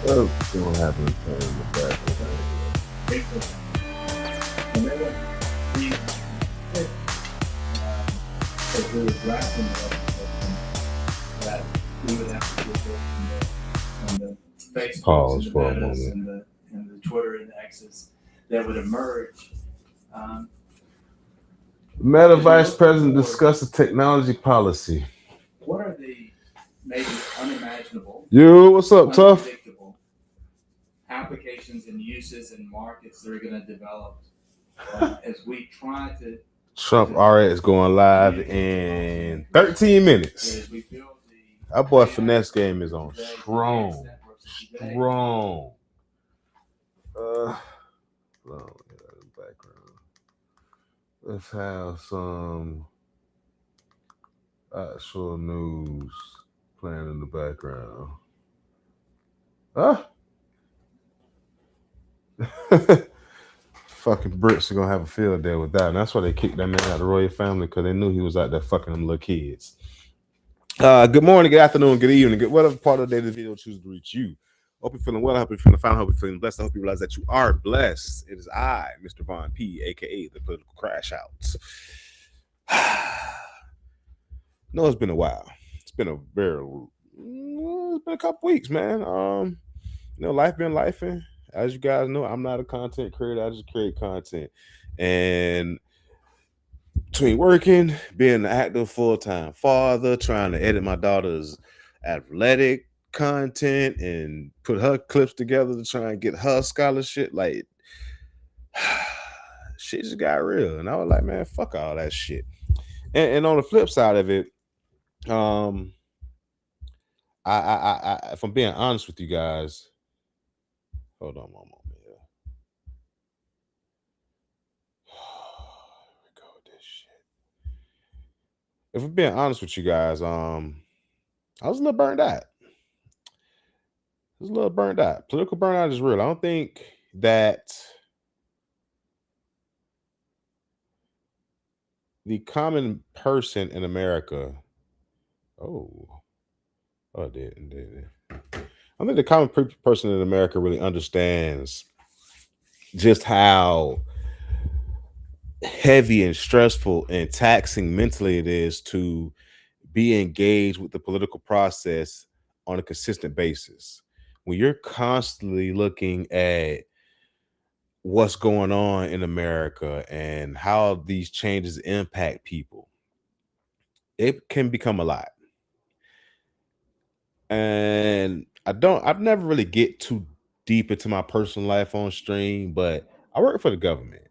What's gonna happen in the background? And they went three six as we were drafting the legislation that we would have to get this and the Facebooks Pause and the for a Metas moment. and the Twitter and the X's that would emerge. Meta Vice President discusses technology policy. What are the maybe unimaginable, Yo, what's up, Tough? unpredictable applications and uses and markets that are going to develop as we try to Trump already is going live in 13 minutes. as we build the Our boy finesse game is on strong. Strong. Background. Let's have some actual news playing in the background. Fucking Brits are gonna have a field day with that, and that's why they kicked that man out of the royal family, because they knew he was out there fucking them little kids. Good morning, good afternoon, good evening, good whatever part of the day the video chooses to reach you. Hope you're feeling well. I hope you're feeling fine. I hope you're feeling blessed. I hope you realize that you are blessed. It is I, Mr. Von P, aka the Political Crash Out. No, it's been a while. It's been a couple weeks, man. Life been lifing. As you guys know, I'm not a content creator. I just create content. And between working, being an active full-time father, trying to edit my daughter's athletic content and put her clips together to try and get her scholarship, like shit just got real. And I was like, man, fuck all that shit. And on the flip side of it, if I'm being honest with you guys, hold on one moment here. Here we go with this shit. If I'm being honest with you guys, I was a little burned out. Political burnout is real. I don't think that the common person in America. I did. I think the common person in America really understands just how heavy and stressful and taxing mentally it is to be engaged with the political process on a consistent basis. When you're constantly looking at what's going on in America and how these changes impact people, it can become a lot. And I've never really get too deep into my personal life on stream, but I work for the government.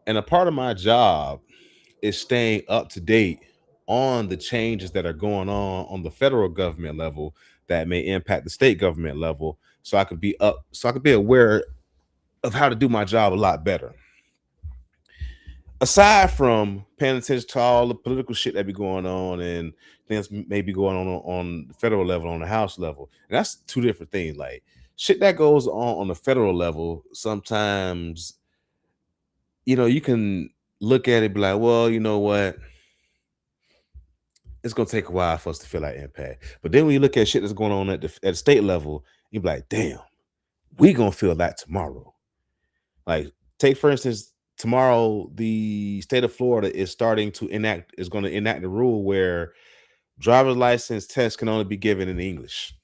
And a part of my job is staying up to date on the changes that are going on the federal government level that may impact the state government level, so I could be aware of how to do my job a lot better. Aside from paying attention to all the political shit that be going on and things may be going on the federal level, on the House level, and that's two different things. Like shit that goes on the federal level, sometimes you can look at it and be like, well, you know what, it's gonna take a while for us to feel that impact. But then when you look at shit that's going on at the state level, you be like, damn, we gonna feel that tomorrow. Like, take for instance, tomorrow the state of Florida is going to enact a rule where driver's license tests can only be given in English.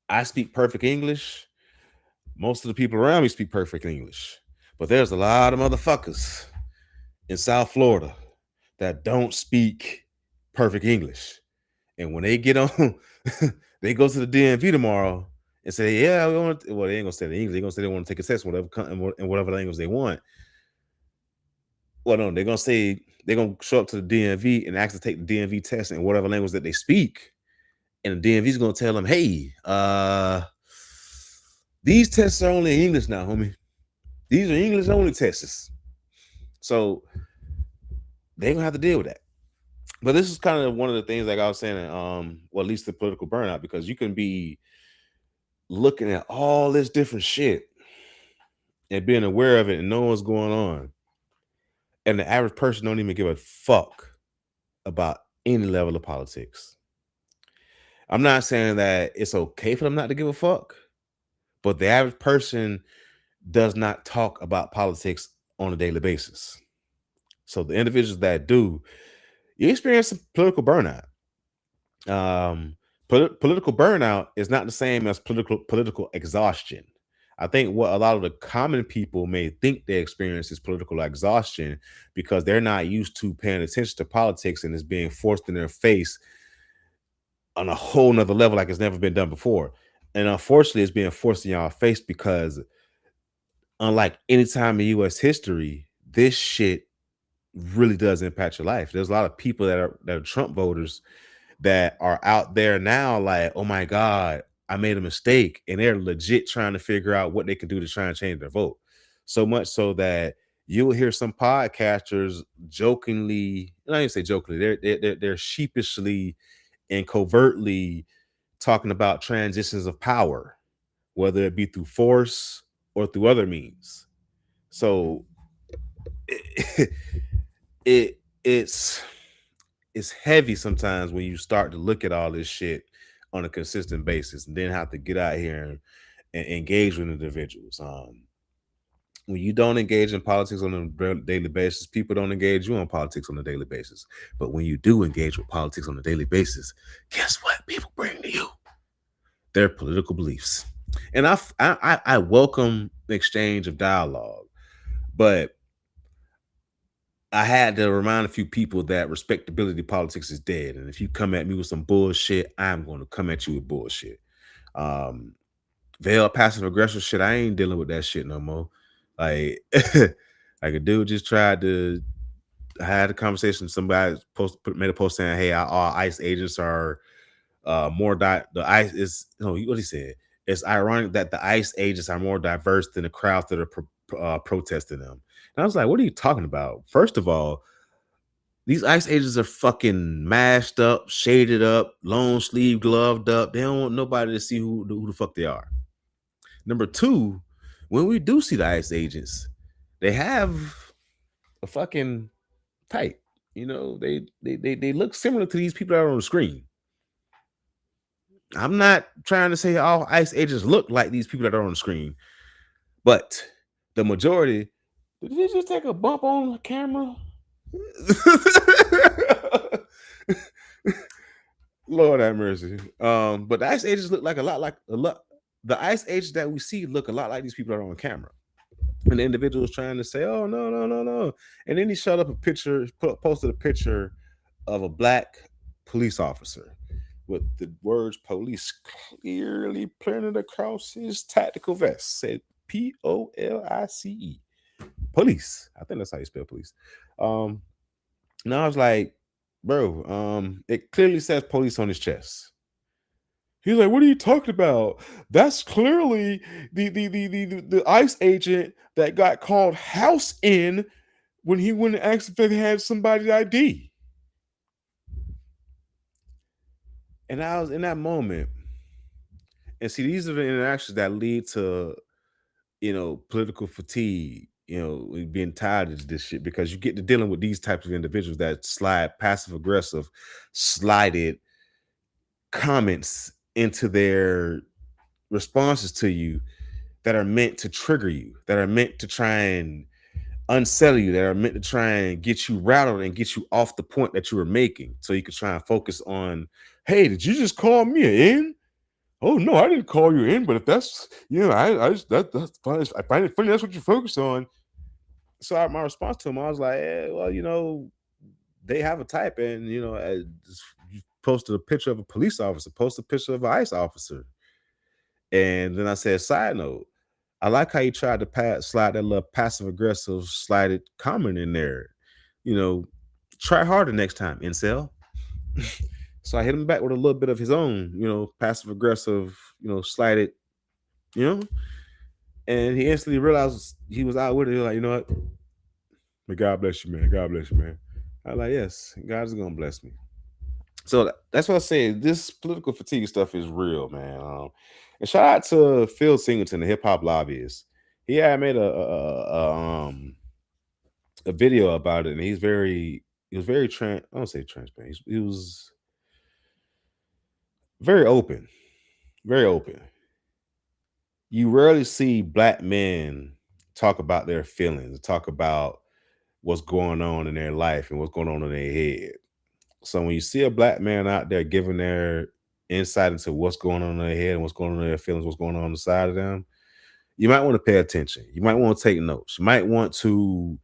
I speak perfect English. Most of the people around me speak perfect English. But there's a lot of motherfuckers in South Florida that don't speak perfect English. And when they get on, they go to the DMV tomorrow and say, yeah, they ain't gonna say the English. They're gonna say they want to take a test in whatever language they want. Well, no, they're gonna say they're gonna show up to the DMV and actually take the DMV test in whatever language that they speak. And the DMV is gonna tell them, hey, these tests are only in English now, homie. These are English only tests. So they're gonna have to deal with that. But this is kind of one of the things, like I was saying, at least the political burnout, because you can be looking at all this different shit and being aware of it and knowing what's going on. And the average person don't even give a fuck about any level of politics. I'm not saying that it's okay for them not to give a fuck, but the average person does not talk about politics on a daily basis. So the individuals that do, you experience some political burnout. Political burnout is not the same as political exhaustion. I think what a lot of the common people may think they experience is political exhaustion because they're not used to paying attention to politics and it's being forced in their face on a whole nother level like it's never been done before. And unfortunately, it's being forced in y'all face because unlike any time in US history, this shit really does impact your life. There's a lot of people that are Trump voters that are out there now like, oh my God, I made a mistake. And they're legit trying to figure out what they can do to try and change their vote. So much so that you'll hear some podcasters jokingly, not even say jokingly, they're sheepishly and covertly talking about transitions of power, whether it be through force or through other means. So it, it's it's heavy sometimes when you start to look at all this shit on a consistent basis and then have to get out here and engage with individuals. When you don't engage in politics on a daily basis, people don't engage you on politics on a daily basis. But when you do engage with politics on a daily basis, guess what? People bring to you their political beliefs. And I welcome the exchange of dialogue, but I had to remind a few people that respectability politics is dead. And if you come at me with some bullshit, I'm going to come at you with bullshit. Um, Veil passive aggressive shit, I ain't dealing with that shit no more. Like, like a dude just tried to I had a conversation. Somebody made a post saying, "Hey, all ICE agents are the ICE is what he said. It's ironic that the ICE agents are more diverse than the crowds that are protesting them." And I was like, "What are you talking about?" First of all, these ICE agents are fucking mashed up, shaded up, long sleeve, gloved up. They don't want nobody to see who the fuck they are. Number two, when we do see the ICE agents, they have a fucking type. They look similar to these people that are on the screen. I'm not trying to say all ICE agents look like these people that are on the screen, but the majority. Did he just take a bump on camera? Lord have mercy. But the ICE agents look like a lot. The ICE agents that we see look a lot like these people that are on camera. And the individual is trying to say, "Oh no, no, no, no," and then he showed up a picture, posted a picture of a black police officer with the words "police" clearly printed across his tactical vest. Said POLICE, police. I think that's how you spell police. Um, and I was like, bro, it clearly says police on his chest. He's like, "What are you talking about? That's clearly the ICE agent that got called house in when he went and asked if they had somebody's ID." And I was in that moment, and see, these are the interactions that lead to political fatigue. Being tired of this shit because you get to dealing with these types of individuals that slide passive aggressive, slided comments into their responses to you that are meant to trigger you, that are meant to try and unsettle you, that are meant to try and get you rattled and get you off the point that you were making so you could try and focus on, "Hey, did you just call me in? Oh no, I didn't call you in, but if that's that's fine. I find it funny that's what you focus on." So my response to him, I was like, well, they have a type, and you posted a picture of a police officer, posted a picture of an ICE officer. And then I said, side note, I like how you tried to slide that little passive aggressive slided comment in there. You know, try harder next time, incel. So I hit him back with a little bit of his own, passive aggressive, slided, you know, and he instantly realized he was out with it. He was like, "You know what? May God bless you, man. God bless you, man." I was like, "Yes, God is gonna bless me." So that's what I say. This political fatigue stuff is real, man. And shout out to Phil Singleton, the hip hop lobbyist. He had made a video about it, and he was very I don't say transparent. He was very open, very open. You rarely see black men talk about their feelings, talk about what's going on in their life and what's going on in their head. So when you see a black man out there giving their insight into what's going on in their head and what's going on in their feelings, what's going on inside of them, you might want to pay attention. You might want to take notes. You might want to,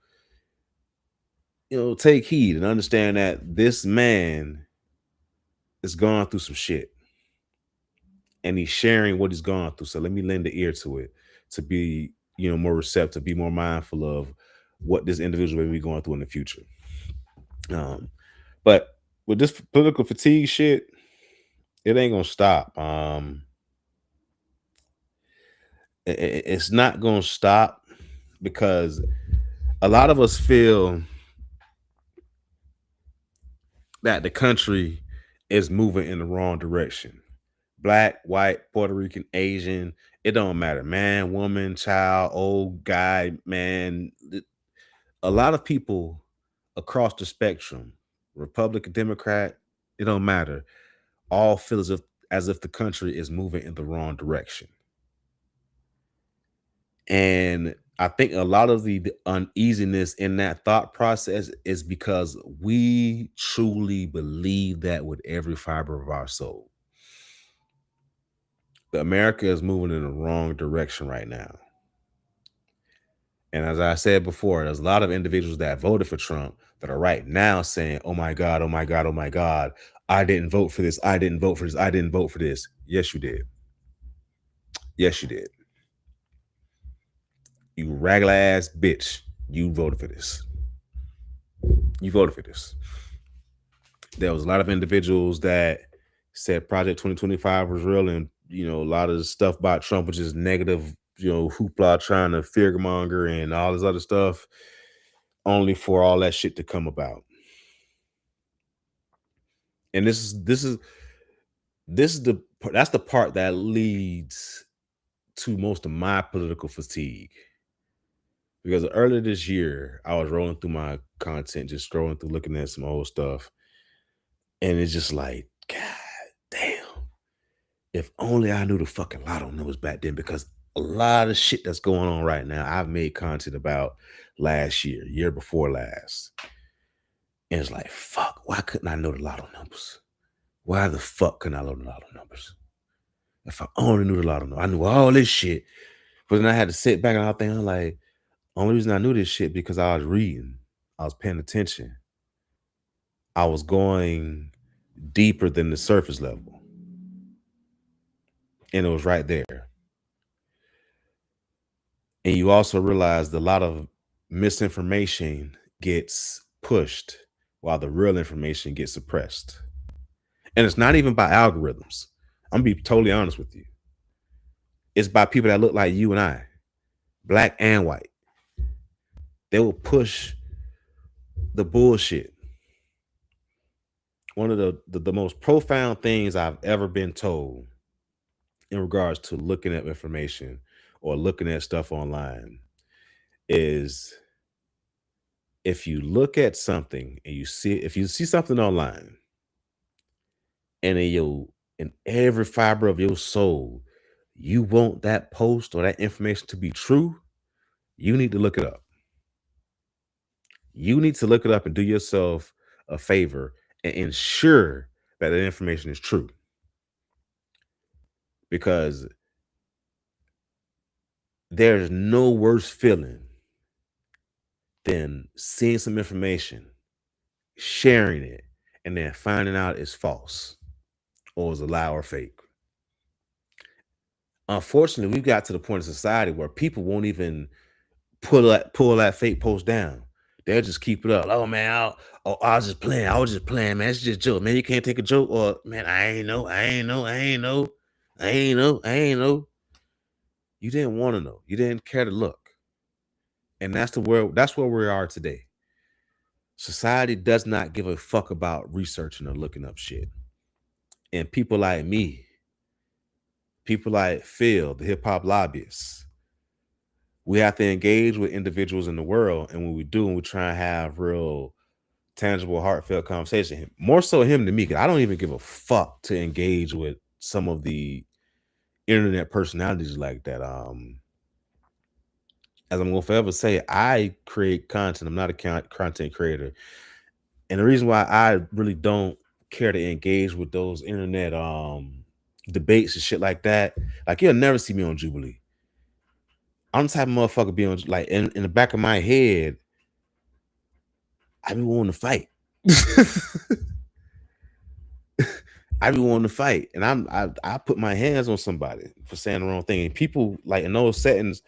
take heed and understand that this man is going through some shit and he's sharing what he's gone through. So let me lend the ear to it to be, more receptive, be more mindful of what this individual may be going through in the future. Um, but with this political fatigue shit, it ain't gonna stop. It's not gonna stop because a lot of us feel that the country is moving in the wrong direction. Black, white, Puerto Rican, Asian, it don't matter. Man, woman, child, old guy, man. A lot of people across the spectrum, Republican, Democrat, it don't matter. All feel as if the country is moving in the wrong direction. And I think a lot of the uneasiness in that thought process is because we truly believe that with every fiber of our soul. But America is moving in the wrong direction right now. And as I said before, there's a lot of individuals that voted for Trump that are right now saying, oh my God, oh my God, oh my God, I didn't vote for this. I didn't vote for this. I didn't vote for this. Yes, you did. Yes, you did. You regular ass bitch. You voted for this. You voted for this. There was a lot of individuals that said Project 2025 was real, and a lot of the stuff about Trump was just negative, hoopla trying to fearmonger and all this other stuff, only for all that shit to come about. And that's the part that leads to most of my political fatigue. Because earlier this year, I was rolling through my content, just scrolling through, looking at some old stuff. And it's just like, God damn. If only I knew the fucking lotto numbers back then, because a lot of shit that's going on right now, I've made content about last year before last. And it's like, fuck, why couldn't I know the lotto numbers? Why the fuck couldn't I know the lotto numbers? If I only knew the lotto numbers, I knew all this shit. But then I had to sit back and I think, I'm like, only reason I knew this shit because I was reading. I was paying attention. I was going deeper than the surface level. And it was right there. And you also realize a lot of misinformation gets pushed while the real information gets suppressed. And it's not even by algorithms. I'm gonna be totally honest with you. It's by people that look like you and I, black and white. They will push the bullshit. One of the most profound things I've ever been told in regards to looking at information or looking at stuff online is, if you look at something and if you see something online and in every fiber of your soul, you want that post or that information to be true, you need to look it up. You need to look it up and do yourself a favor and ensure that the information is true. Because there's no worse feeling than seeing some information, sharing it, and then finding out it's false or is a lie or fake. Unfortunately, we've got to the point in society where people won't even pull that fake post down. They'll just keep it up. Oh man, I was just playing. I was just playing, man. It's just a joke, man. You can't take a joke, or man, I ain't know. You didn't want to know. You didn't care to look. And that's where we are today. Society does not give a fuck about researching or looking up shit. And people like me, people like Phil, the hip hop lobbyists, we have to engage with individuals in the world. And when we do, and we try and have real tangible, heartfelt conversation, more so him than me, because I don't even give a fuck to engage with some of the internet personalities like that. As I'm gonna forever say, I create content. I'm not a content creator, and the reason why I really don't care to engage with those internet debates and shit like that, like you'll never see me on Jubilee. I'm the type of motherfucker be on like in the back of my head, I be wanting to fight. I be wanting to fight, and I put my hands on somebody for saying the wrong thing. And people like in those settings,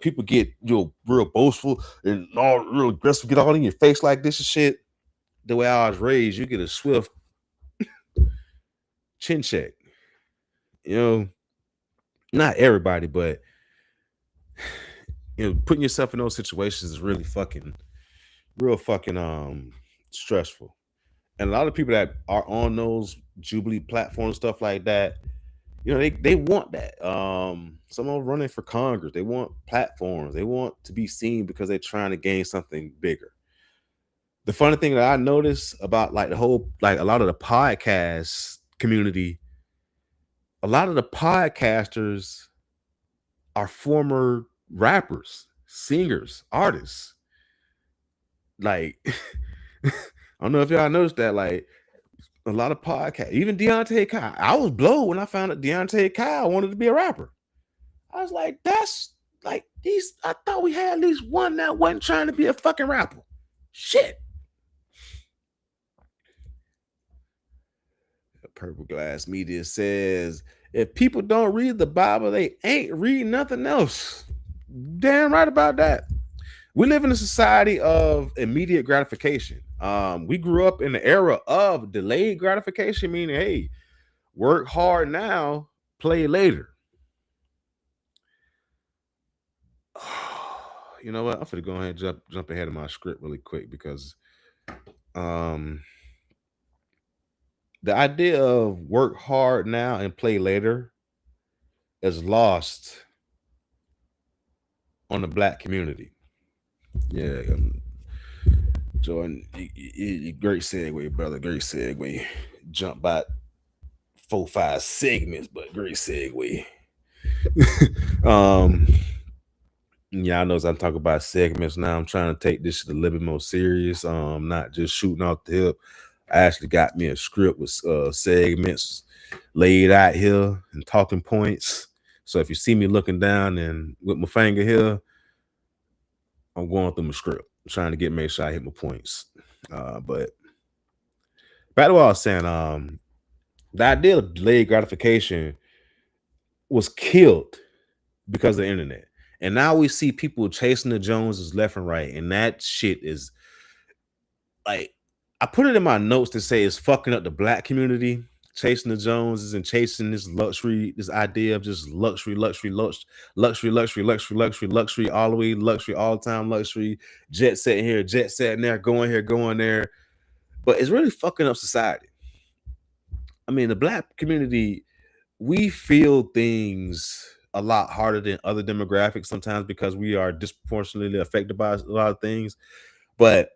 people get real boastful and all real aggressive, get all in your face like this and shit. The way I was raised, you get a swift chin check. You know, not everybody, but putting yourself in those situations is really real fucking stressful. And a lot of people that are on those Jubilee platforms, stuff like that, they want that. Some are running for Congress. They want platforms. They want to be seen because they're trying to gain something bigger. The funny thing that I notice about like the whole, like a lot of the podcast community, a lot of the podcasters are former rappers, singers, artists. Like, I don't know if y'all noticed that. Like, a lot of podcasts, even Deontay Kyle. I was blown when I found out Deontay Kyle wanted to be a rapper. I was like, that's like these. I thought we had at least one that wasn't trying to be a fucking rapper. Shit. Purple Glass Media says, if people don't read the Bible, they ain't read nothing else. Damn right about that. We live in a society of immediate gratification. We grew up in the era of delayed gratification, meaning, hey, work hard now, play later. You know what? I'm gonna go ahead and jump ahead of my script really quick because the idea of work hard now and play later is lost on the black community. Yeah, Jordan, great segue, brother. Great segue. Jump by 4-5 segments, but great segue. Yeah, I know as I'm talking about segments now, I'm trying to take this shit a little bit more serious. Not just shooting off the hip. I actually got me a script with segments laid out here and talking points. So if you see me looking down and with my finger here, I'm going through my script. I'm trying to make sure I hit my points. But back to what I was saying, the idea of delayed gratification was killed because of the internet. And now we see people chasing the Joneses left and right. And that shit is like, I put it in my notes to say it's fucking up the black community, chasing the Joneses and chasing this luxury, this idea of just luxury, all the way, luxury, all time luxury, jet setting here, jet setting there, going there. But it's really fucking up society. I mean, the black community, we feel things a lot harder than other demographics sometimes because we are disproportionately affected by a lot of things. But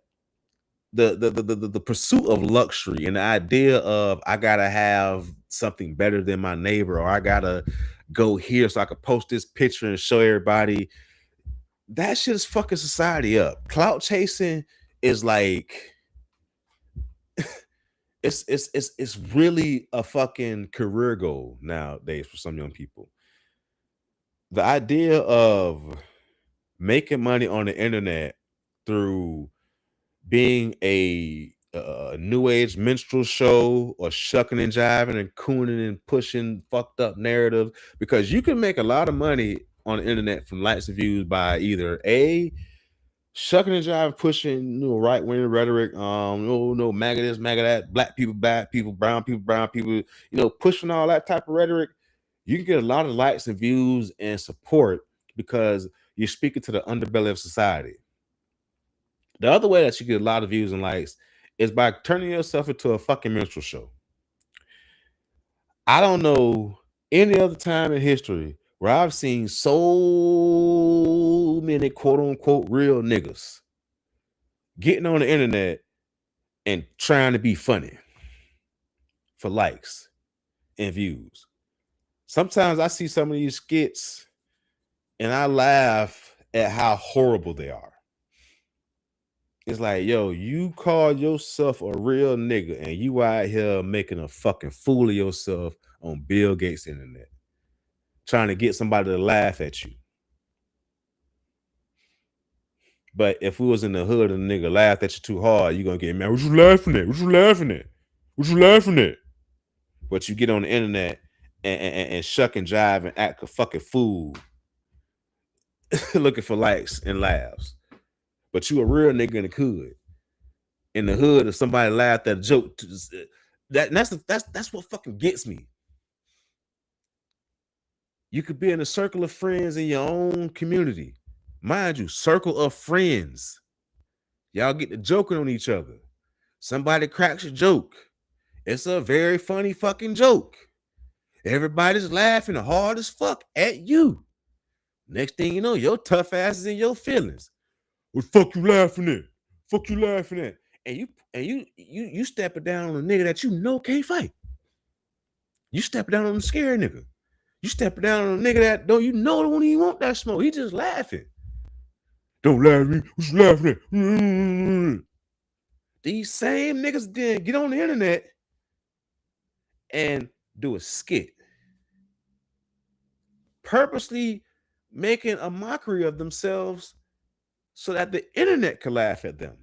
the pursuit of luxury and the idea of I gotta have something better than my neighbor, or I gotta go here so I can post this picture and show everybody, that shit is fucking society up. Clout chasing is like it's really a fucking career goal nowadays for some young people. The idea of making money on the internet through being a new age minstrel show or shucking and jiving and cooning and pushing fucked up narrative, because you can make a lot of money on the internet from likes and views by either a shucking and jiving, pushing right wing rhetoric, no MAGA this, MAGA that, black people, bad people, brown people, pushing all that type of rhetoric. You can get a lot of likes and views and support because you're speaking to the underbelly of society. The other way that you get a lot of views and likes is by turning yourself into a fucking minstrel show. I don't know any other time in history where I've seen so many quote unquote real niggas getting on the internet and trying to be funny for likes and views. Sometimes I see some of these skits and I laugh at how horrible they are. It's like, yo, you call yourself a real nigga and you out here making a fucking fool of yourself on Bill Gates' internet, trying to get somebody to laugh at you. But if we was in the hood and the nigga laughed at you too hard, you gonna get mad. What you laughing at? What you laughing at? What you laughing at? But you get on the internet and shuck and jive and act a fucking fool looking for likes and laughs. But you a real nigga in the hood. In the hood, if somebody laughed at a joke, that's what fucking gets me. You could be in a circle of friends in your own community. Mind you, circle of friends. Y'all get to joking on each other. Somebody cracks a joke. It's a very funny fucking joke. Everybody's laughing hard as fuck at you. Next thing you know, your tough ass is in your feelings. What fuck you laughing at? Fuck you laughing at? And you step it down on a nigga that you know can't fight. You step it down on a scary nigga. You step it down on a nigga that don't even want that smoke. He just laughing. Don't laugh at me. What you laughing at? These same niggas then get on the internet and do a skit, purposely making a mockery of themselves so that the internet can laugh at them.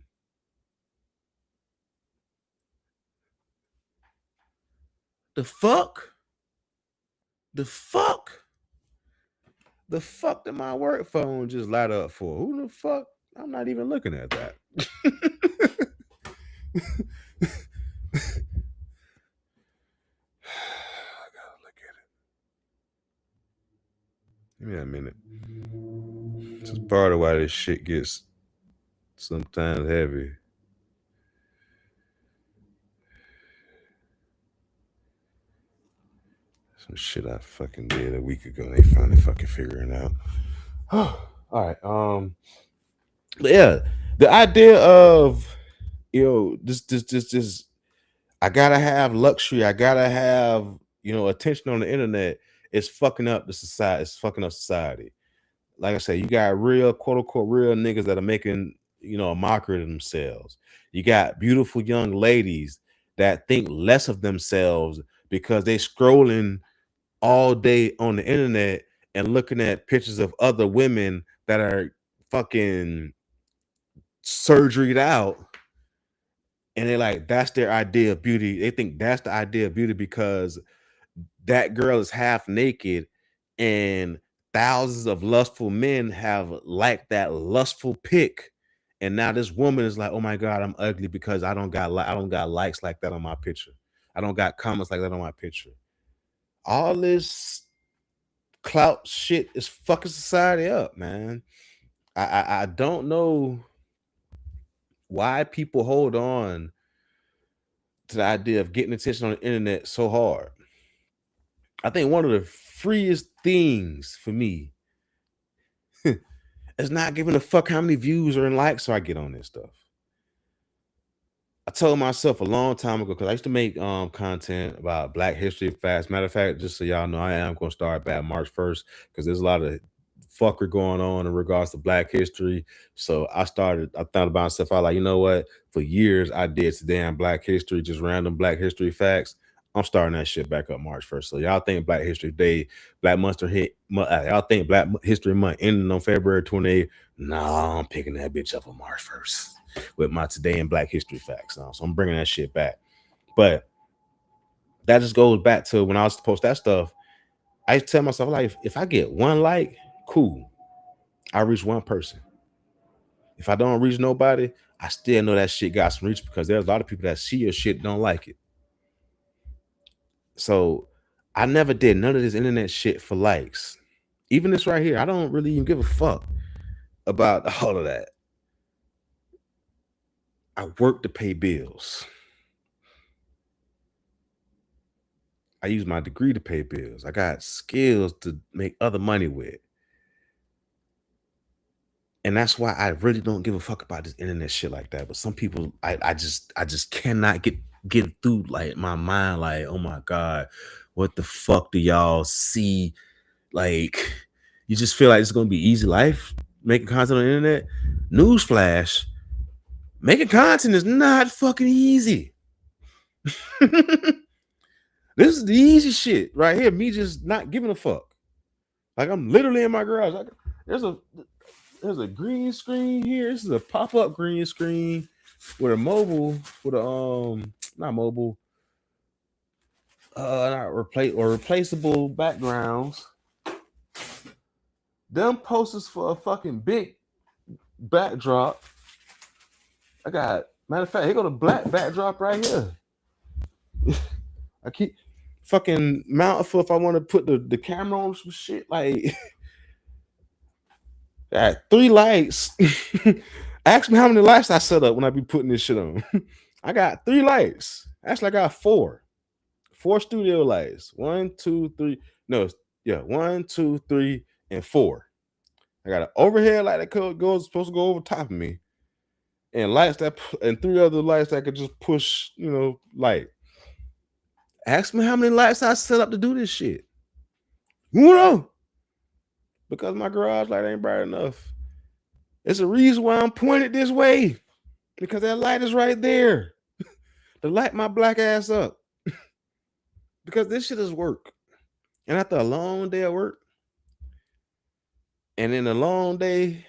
The fuck? The fuck? The fuck did my work phone just light up for? Who the fuck? I'm not even looking at that. I gotta look at it. Give me a minute. This is part of why this shit gets sometimes heavy. Some shit I fucking did a week ago. They finally fucking figuring out. All right. But yeah, the idea of this. I gotta have luxury. I gotta have attention on the internet. It's fucking up the society. It's fucking up society. Like I said, you got real quote unquote real niggas that are making a mockery of themselves. You got beautiful young ladies that think less of themselves because they scrolling all day on the internet and looking at pictures of other women that are fucking surgeryed out, and they're like, that's their idea of beauty. They think that's the idea of beauty because that girl is half naked and thousands of lustful men have liked that lustful pic. And now this woman is like, oh my God, I'm ugly because I don't got likes like that on my picture. I don't got comments like that on my picture. All this clout shit is fucking society up, man. I don't know why people hold on to the idea of getting attention on the internet so hard. I think one of the freest things for me is not giving a fuck how many views or likes I get on this stuff. I told myself a long time ago, because I used to make content about Black History facts. Matter of fact, just so y'all know, I am going to start back March 1st because there's a lot of fuckery going on in regards to Black history. So I thought about myself. I like, you know what? For years, I did damn Black history, just random Black history facts. I'm starting that shit back up March 1st. So y'all think Black History Day, Black Monster hit, y'all think Black History Month ending on February 28th? Nah, I'm picking that bitch up on March 1st with my Today in Black History facts. So I'm bringing that shit back. But that just goes back to when I was to post that stuff. I used to tell myself, like, if I get one like, cool. I reach one person. If I don't reach nobody, I still know that shit got some reach because there's a lot of people that see your shit don't like it. So I never did none of this internet shit for likes. Even this right here, I don't really even give a fuck about all of that. I work to pay bills. I use my degree to pay bills. I got skills to make other money with. And that's why I really don't give a fuck about this internet shit like that. But some people, I just cannot get through like my mind, like, oh my God, what the fuck do y'all see? Like, you just feel like it's gonna be easy life making content on the internet. Newsflash, making content is not fucking easy. This is the easy shit right here. Me just not giving a fuck. Like, I'm literally in my garage. Like, there's a green screen here. This is a pop-up green screen with a mobile, with a not mobile, not replace or replaceable backgrounds. Them posters for a fucking big backdrop. I got, matter of fact, here go the black backdrop right here. I keep fucking mounting for if I want to put the camera on some shit. Like, I got 3 lights. Ask me how many lights I set up when I be putting this shit on. I got 3 lights. Actually, I got 4. 4 studio lights. 1, 2, 3. No, yeah, 1, 2, 3, and 4. I got an overhead light that goes supposed to go over top of me, and lights and 3 other lights that could just push, light. Ask me how many lights I set up to do this shit. Who know? Because my garage light ain't bright enough. It's a reason why I'm pointed this way. Because that light is right there. To light my black ass up. Because this shit is work. And after a long day of work, and then a long day,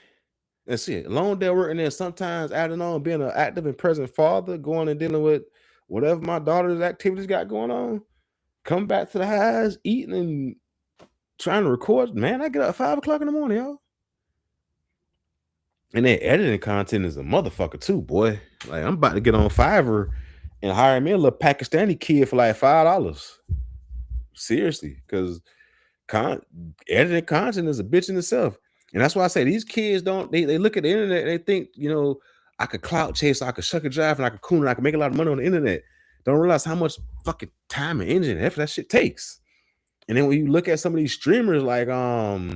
that's it. A long day of work, and then sometimes adding on being an active and present father, going and dealing with whatever my daughter's activities got going on, come back to the house, eating and trying to record. Man, I get up at 5 o'clock in the morning, y'all. And then editing content is a motherfucker too, boy. Like, I'm about to get on Fiverr and hire me a little Pakistani kid for like $5. Seriously, because editing content is a bitch in itself. And that's why I say these kids they look at the internet and they think, I could clout chase, I could shuck a drive, and I could coon, and I could make a lot of money on the internet. Don't realize how much fucking time and engine and effort that shit takes. And then when you look at some of these streamers like Kai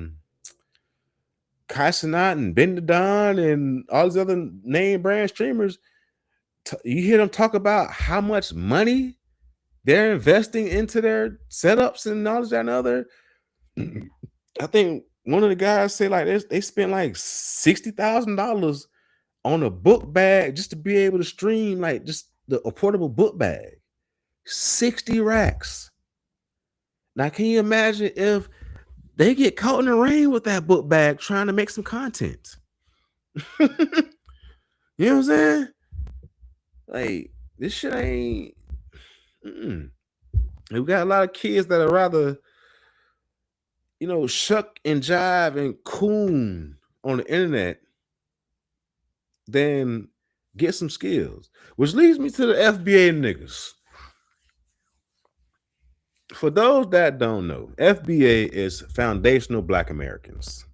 Cenat and Ben the Don and all these other name brand streamers, you hear them talk about how much money they're investing into their setups and all that and other. I think one of the guys said like they spent like $60,000 on a book bag just to be able to stream, like just a portable book bag. 60 racks. Now, can you imagine if they get caught in the rain with that book bag trying to make some content? You know what I'm saying? Like, this shit ain't. We got a lot of kids that are rather, shuck and jive and coon on the internet than get some skills. Which leads me to the FBA niggas. For those that don't know, FBA is Foundational Black Americans.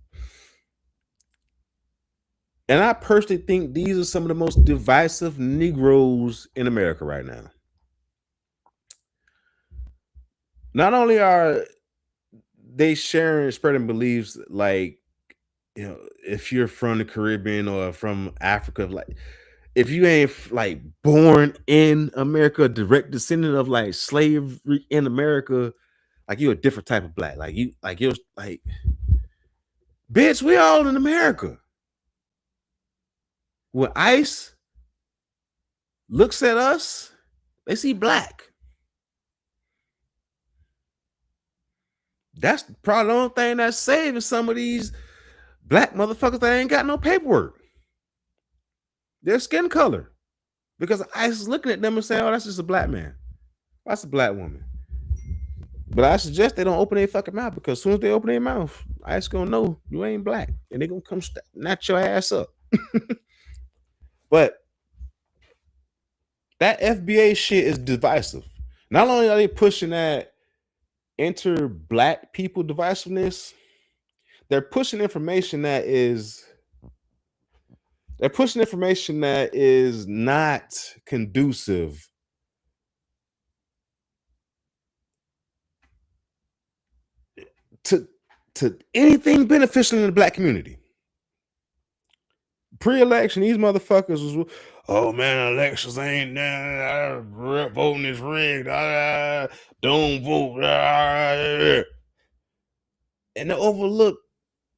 And I personally think these are some of the most divisive Negroes in America right now. Not only are they sharing and spreading beliefs like, if you're from the Caribbean or from Africa, like, if you ain't like born in America, a direct descendant of like slavery in America, like, you're a different type of black. You're like, bitch, we all in America. When ICE looks at us, they see black. That's probably the only thing that's saving some of these black motherfuckers that ain't got no paperwork. Their skin color. Because ICE is looking at them and saying, oh, that's just a black man. That's a black woman. But I suggest they don't open their fucking mouth, because as soon as they open their mouth, ICE gonna know you ain't black. And they gonna come snatch your ass up. But that FBA shit is divisive. Not only are they pushing that enter black people divisiveness, they're pushing information that is not conducive to anything beneficial in the black community. Pre-election, these motherfuckers was, oh man, elections ain't voting is rigged. Don't vote. And they overlook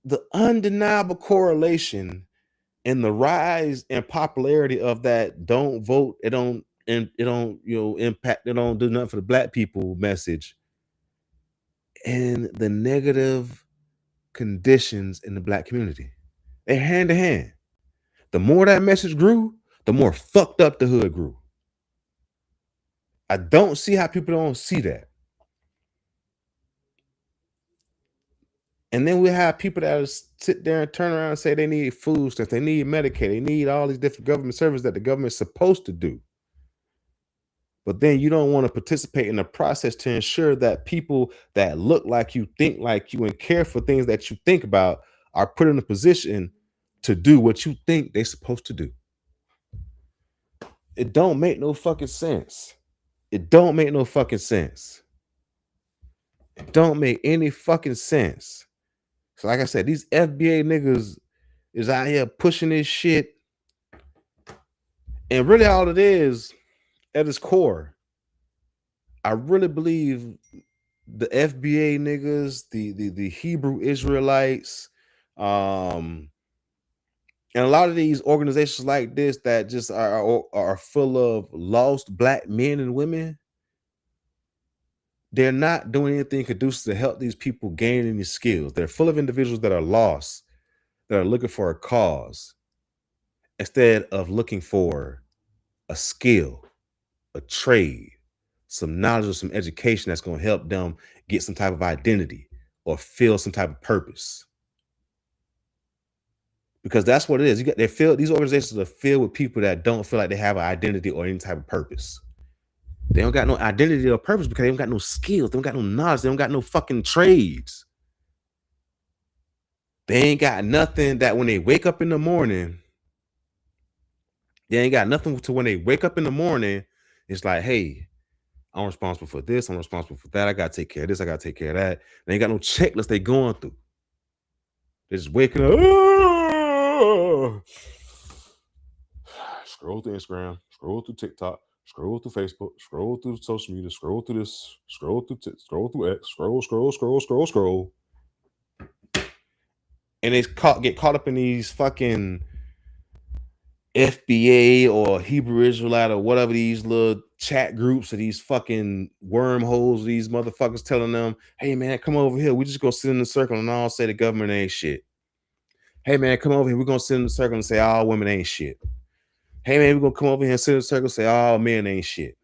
the undeniable correlation in the rise and popularity of that don't vote, it don't impact, it don't do nothing for the black people message, and the negative conditions in the black community. They're hand to hand. The more that message grew, the more fucked up the hood grew. I don't see how people don't see that. And then we have people that sit there and turn around and say they need food stuff, they need Medicaid, they need all these different government services that the government's supposed to do. But then you don't want to participate in the process to ensure that people that look like you, think like you, and care for things that you think about are put in a position to do what you think they're supposed to do. It don't make no fucking sense. It don't make no fucking sense. It don't make any fucking sense. So, like I said, these FBA niggas is out here pushing this shit. And really all it is, at its core, I really believe the FBA niggas, the Hebrew Israelites, and a lot of these organizations like this that just are full of lost black men and women, they're not doing anything conducive to help these people gain any skills. They're full of individuals that are lost, that are looking for a cause, instead of looking for a skill, a trade, some knowledge or some education that's going to help them get some type of identity or feel some type of purpose. Because that's what it is. These organizations are filled with people that don't feel like they have an identity or any type of purpose. They don't got no identity or purpose because they don't got no skills, they don't got no knowledge, they don't got no fucking trades. They ain't got nothing that when they wake up in the morning, they ain't got nothing to when they wake up in the morning, it's like, hey, I'm responsible for this, I'm responsible for that, I gotta take care of this, I gotta take care of that. They ain't got no checklist they going through. They're just waking up. Scroll through Instagram, scroll through TikTok, scroll through Facebook, scroll through social media, scroll through this, scroll through X, scroll. And they get caught up in these fucking FBA or Hebrew Israelite or whatever, these little chat groups or these fucking wormholes, these motherfuckers telling them, hey man, come over here. We just gonna sit in the circle and all say the government ain't shit. Hey man, come over here. We're gonna sit in the circle and say all women ain't shit. Hey man, we're gonna come over here and sit in the circle and say all men ain't shit.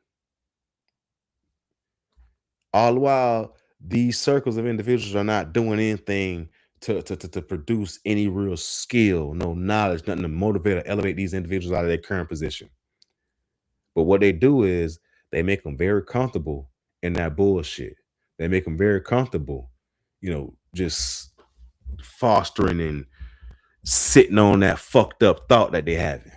All the while, these circles of individuals are not doing anything to produce any real skill, no knowledge, nothing to motivate or elevate these individuals out of their current position. But what they do is they make them very comfortable in that bullshit. They make them very comfortable, just fostering and sitting on that fucked up thought that they having.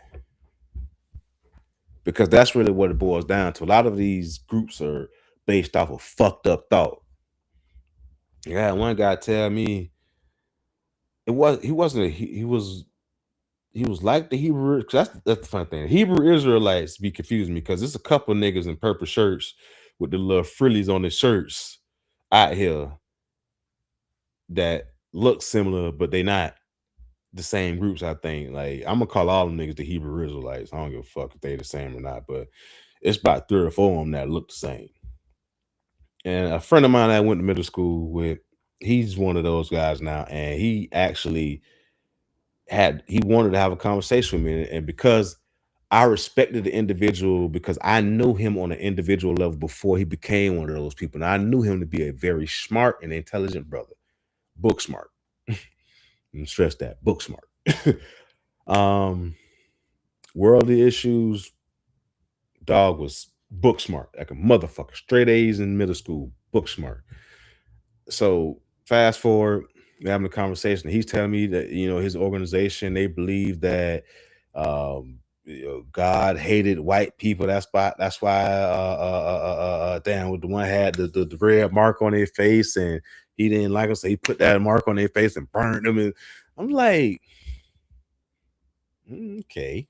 Because that's really what it boils down to. A lot of these groups are based off of fucked up thought. Yeah, one guy tell me he was like the Hebrew. That's the fun thing. Hebrew Israelites be confusing me because there's a couple niggas in purple shirts with the little frillies on the shirts out here that look similar, but they not the same groups. I think like I'm gonna call all them niggas the Hebrew Israelites. I don't give a fuck if they the same or not, but it's about 3 or 4 of them that look the same. And a friend of mine I went to middle school with, he's one of those guys now, and he actually he wanted to have a conversation with me, and because I respected the individual because I knew him on an individual level before he became one of those people. And I knew him to be a very smart and intelligent brother, book smart. And stress that, book smart. Worldly issues, dog was book smart, like a motherfucker. Straight A's in middle school, book smart. So fast forward, we're having a conversation. He's telling me that his organization, they believe that God hated white people. That's why damn, with the one had the red mark on their face, and he didn't like them, so he put that mark on their face and burned them. And I'm like, okay.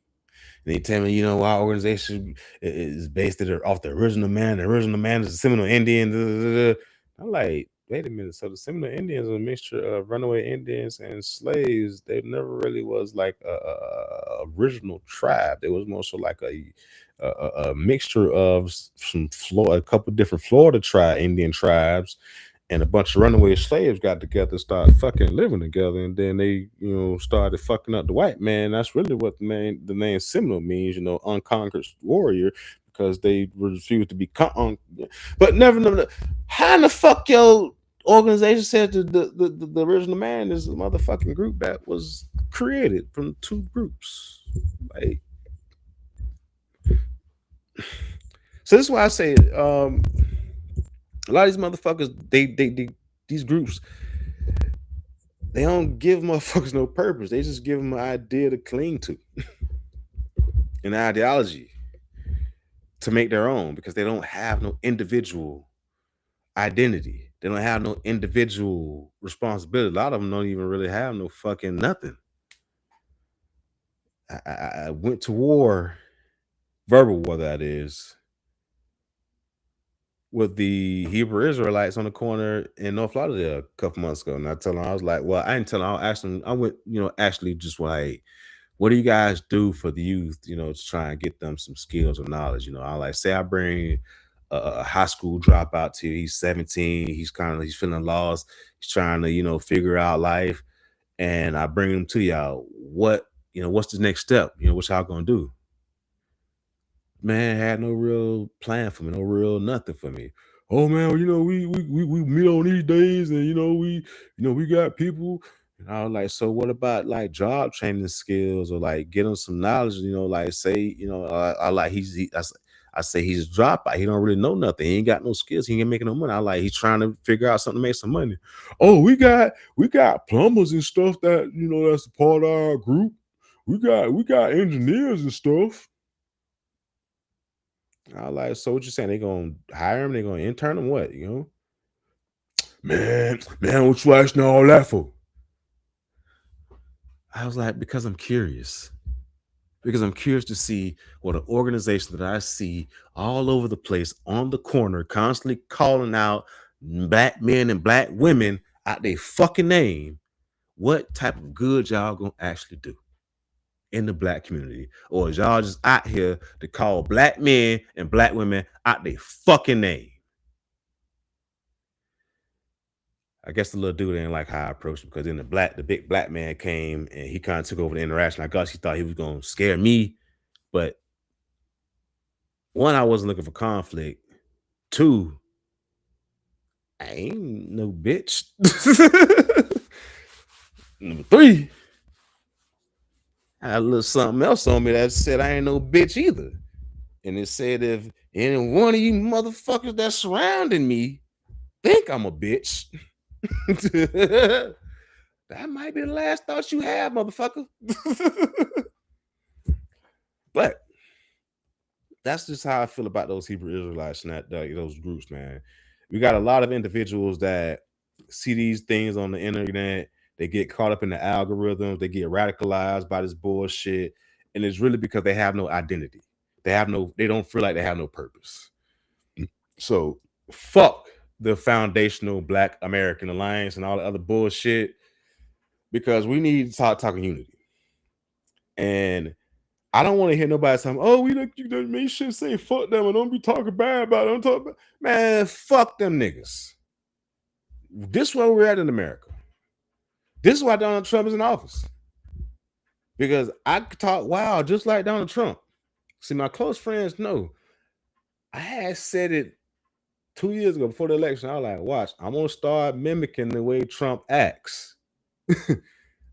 And they tell me, our organization is based off the original man. The original man is a Seminole Indian. Da, da, da. I'm like, wait a minute. So the Seminole Indians are a mixture of runaway Indians and slaves. They never really was like a original tribe. They was more so like a mixture of some Florida, a couple different Florida Indian tribes, and a bunch of runaway slaves got together, started fucking living together, and then they, started fucking up the white man. That's really what the name Seminole means, unconquered warrior, because they refused to be but never. How in the fuck your organization said the original man is a motherfucking group that was created from two groups? Like, so this is why I say, a lot of these motherfuckers, they these groups, they don't give motherfuckers no purpose. They just give them an idea to cling to, an ideology to make their own, because they don't have no individual identity. They don't have no individual responsibility. A lot of them don't even really have no fucking nothing. I went to war, verbal war that is, with the Hebrew Israelites on the corner in North Lauderdale a couple months ago. And I told them, I was like, well, I didn't tell them, I asked them, I went, actually just like, what do you guys do for the youth, to try and get them some skills or knowledge? I like, say I bring a high school dropout to you, he's 17, he's feeling lost, he's trying to, figure out life. And I bring him to y'all. What's the next step? What y'all gonna do? Man had no real plan for me, no real nothing for me. Oh man, well, we meet on these days, and we got people. And I was like, so what about like job training skills, or like get him some knowledge? Like say, I like I say he's a dropout. He don't really know nothing. He ain't got no skills. He ain't making no money. I like he's trying to figure out something to make some money. Oh, we got plumbers and stuff that that's a part of our group. We got engineers and stuff. I like, so what you saying? They gonna hire him? They gonna intern him? What, Man, what you asking all that for? I was like, because I'm curious. Because I'm curious to see what an organization that I see all over the place on the corner, constantly calling out black men and black women out their fucking name. What type of good y'all gonna actually do in the black community? Or is y'all just out here to call black men and black women out their fucking name? I guess the little dude didn't like how I approached him, because then the big black man came and he kind of took over the interaction. I guess he thought he was gonna scare me, but one, I wasn't looking for conflict. Two, I ain't no bitch. Number three, I had a little something else on me that said I ain't no bitch either. And it said, if any one of you motherfuckers that's surrounding me think I'm a bitch, that might be the last thought you have, motherfucker. But that's just how I feel about those Hebrew Israelites and those groups, man. We got a lot of individuals that see these things on the internet. They get caught up in the algorithms. They get radicalized by this bullshit, and it's really because they have no identity. They don't feel like they have no purpose. So fuck the foundational Black American Alliance and all the other bullshit, because we need to start talking unity. And I don't want to hear nobody saying, "Oh, you should say fuck them and don't be talking bad about it." Don't talk about, man, fuck them niggas. This is where we're at in America. This is why Donald Trump is in office. Because I could talk wild just like Donald Trump. See, my close friends know. I had said it 2 years ago before the election. I was like, watch, I'm gonna start mimicking the way Trump acts.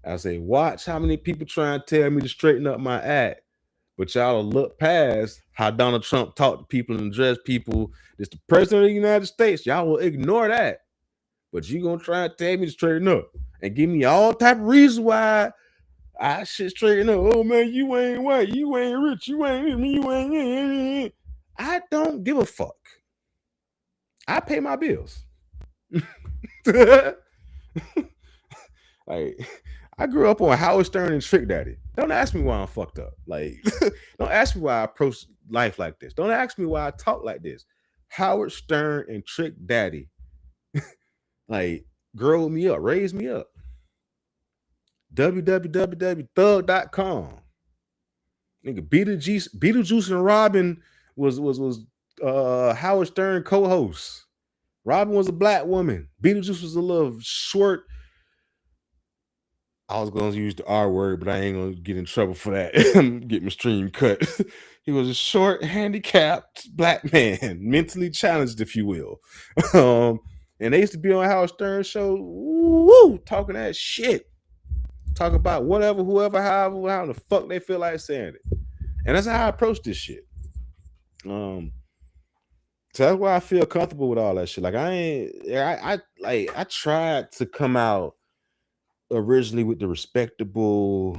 I say, watch how many people try and tell me to straighten up my act. But y'all will look past how Donald Trump talked to people and addressed people. It's the president of the United States. Y'all will ignore that. But you gonna try and tell me to straighten up and give me all type of reasons why I should straighten up. Oh man, you ain't white, you ain't rich, you ain't. I don't give a fuck. I pay my bills. Like, I grew up on Howard Stern and Trick Daddy. Don't ask me why I'm fucked up. Like, don't ask me why I approach life like this. Don't ask me why I talk like this. Howard Stern and Trick Daddy, like, grow me up, raise me up. www.thug.com. Nigga, Beetlejuice and Robin was Howard Stern co-host. Robin was a black woman. Beetlejuice was a little short. I was gonna use the R word, but I ain't gonna get in trouble for that. Get my stream cut. He was a short, handicapped black man, mentally challenged, if you will. Um, and they used to be on Howard Stern show, woo, talking that shit. Talk about whatever, whoever, however, how the fuck they feel like saying it. And that's how I approach this shit. So that's why I feel comfortable with all that shit. Like I tried to come out originally with the respectable,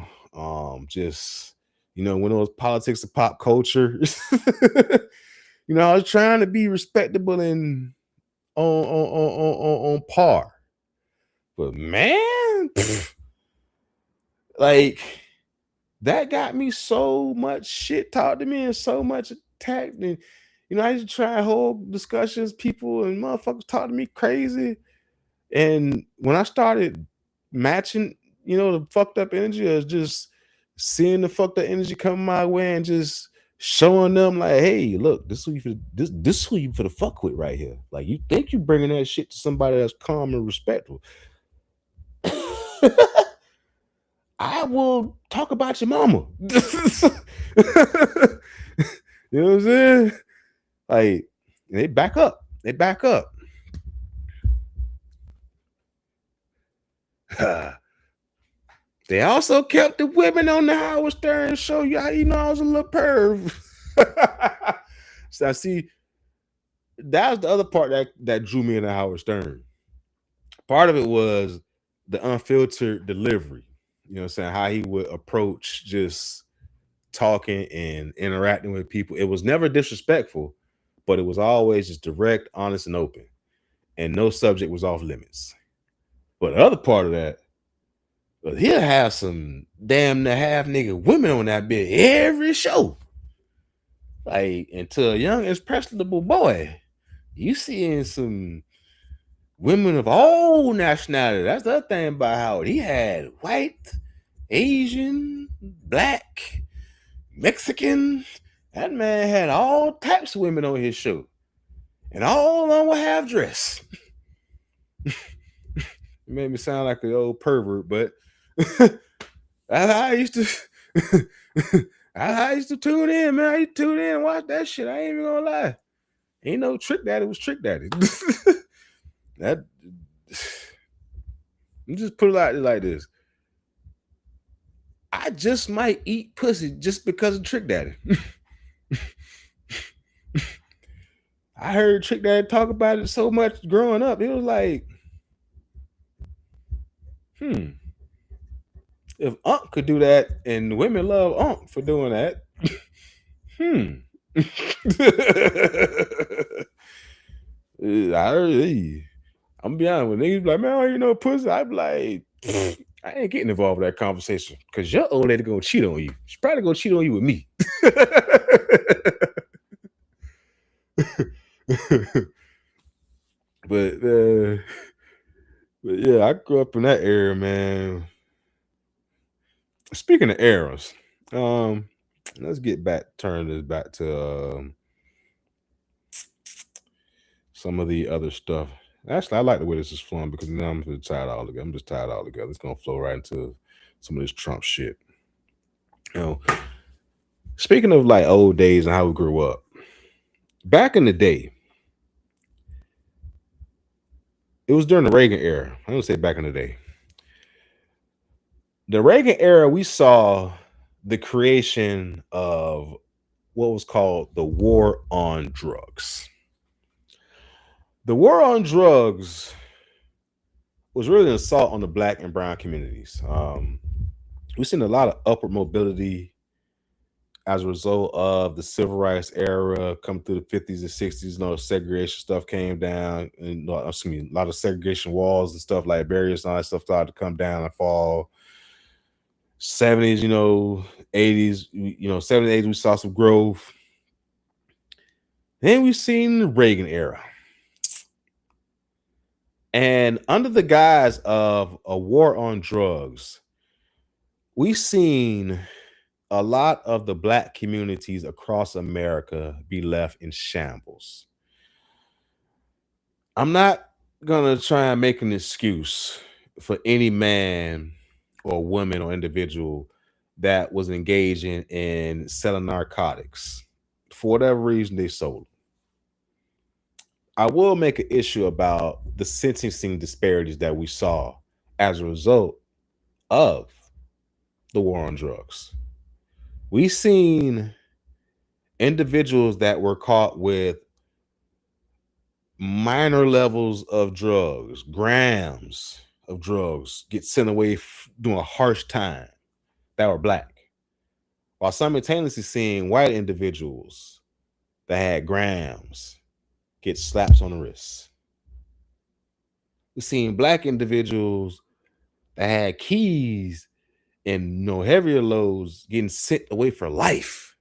just when it was politics and pop culture. I was trying to be respectable and on par. But man, like that got me so much shit talked to me and so much attacked. And I used to try and hold discussions, people and motherfuckers talk to me crazy. And when I started matching, the fucked up energy, is just seeing the fucked up energy come my way and just showing them like, hey, look, this is who you this who you for the fuck with right here. Like, you think you bringing that shit to somebody that's calm and respectful. I will talk about your mama. You know what I'm saying? Like, they back up. They back up. They also kept the women on the Howard Stern show. I was a little perv. So I see, that was the other part that drew me into Howard Stern. Part of it was the unfiltered delivery. You know what I'm saying? How he would approach just talking and interacting with people. It was never disrespectful, but it was always just direct, honest, and open. And no subject was off limits. But the other part of that, he'll have some damn near half nigga women on that bit every show. Like, into a young, impressionable boy, you seeing some women of all nationality. That's the other thing about Howard. He had white, Asian, black, Mexican. That man had all types of women on his show. And all on with half dress. It made me sound like an old pervert, but I used to I used to tune in, man. I used to tune in and watch that shit. I ain't even gonna lie. Ain't no Trick Daddy was Trick Daddy. That, you just put it like this. I just might eat pussy just because of Trick Daddy. I heard Trick Daddy talk about it so much growing up. It was like, if Unc could do that, and women love Unc for doing that, I'm gonna be honest with niggas, like, man, pussy. I be like, I ain't getting involved in that conversation because your old lady gonna cheat on you. She's probably gonna cheat on you with me. But yeah, I grew up in that era, man. Speaking of eras, let's turn this back to some of the other stuff. Actually, I like the way this is flowing because now I'm just tired altogether. It's gonna flow right into some of this Trump shit. Speaking of like old days and how we grew up, back in the day, it was during the Reagan era. I don't say back in the day. The Reagan era, we saw the creation of what was called the war on drugs. The war on drugs was really an assault on the black and brown communities. We've seen a lot of upward mobility as a result of the civil rights era come through the 50s and 60s. Segregation stuff came down, and a lot of segregation walls and stuff, like barriers and all that stuff started to come down and fall. 70s, 80s, 70s, 80s, we saw some growth. Then we've seen the Reagan era. And under the guise of a war on drugs, we've seen a lot of the black communities across America be left in shambles. I'm not gonna try and make an excuse for any man or woman or individual that was engaging in selling narcotics for whatever reason they sold. I will make an issue about the sentencing disparities that we saw as a result of the war on drugs. We've seen individuals that were caught with minor levels of drugs, grams of drugs, get sent away doing a harsh time that were black, while simultaneously seeing white individuals that had grams get slaps on the wrists. We've seen black individuals that had keys and heavier loads getting sent away for life,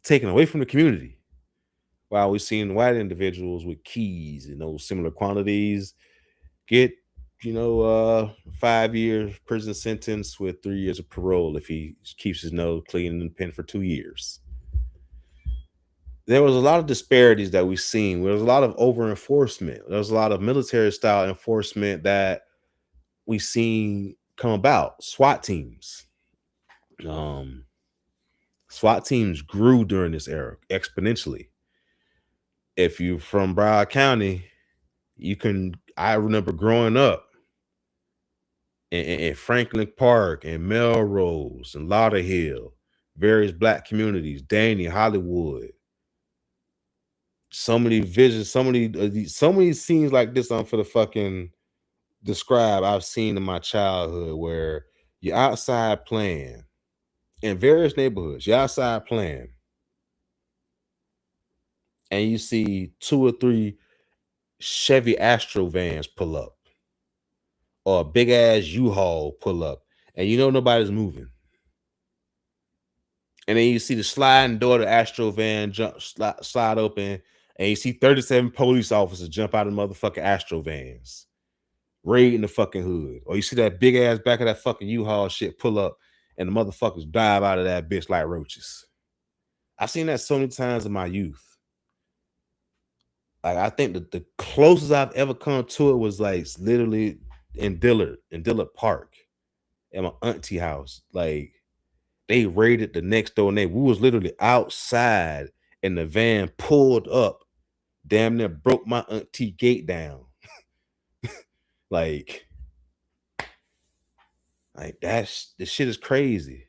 taken away from the community. While we've seen white individuals with keys in those similar quantities get, 5 years prison sentence with 3 years of parole if he keeps his nose clean in the pen for 2 years. There was a lot of disparities that we've seen. There was a lot of over enforcement. There was a lot of military style enforcement that we've seen come about. SWAT teams. SWAT teams grew during this era exponentially. If you're from Broward County, I remember growing up in Franklin Park and Melrose and Lauderhill, various black communities, Danny, Hollywood. So many visions, so many scenes like this I'm for the fucking describe I've seen in my childhood where you're outside playing in various neighborhoods, you're outside playing, and you see 2 or 3 Chevy Astro vans pull up, or a big ass U-Haul pull up, and nobody's moving. And then you see the sliding door of the Astro van slide open, and you see 37 police officers jump out of the motherfucking Astro vans, raiding the fucking hood. Or you see that big ass back of that fucking U-Haul shit pull up, and the motherfuckers dive out of that bitch like roaches. I've seen that so many times in my youth. Like, I think that the closest I've ever come to it was like literally in Dillard Park, at my auntie house. Like, they raided the next door neighbor. We was literally outside, and the van pulled up, damn near broke my auntie gate down. like that's the shit is crazy.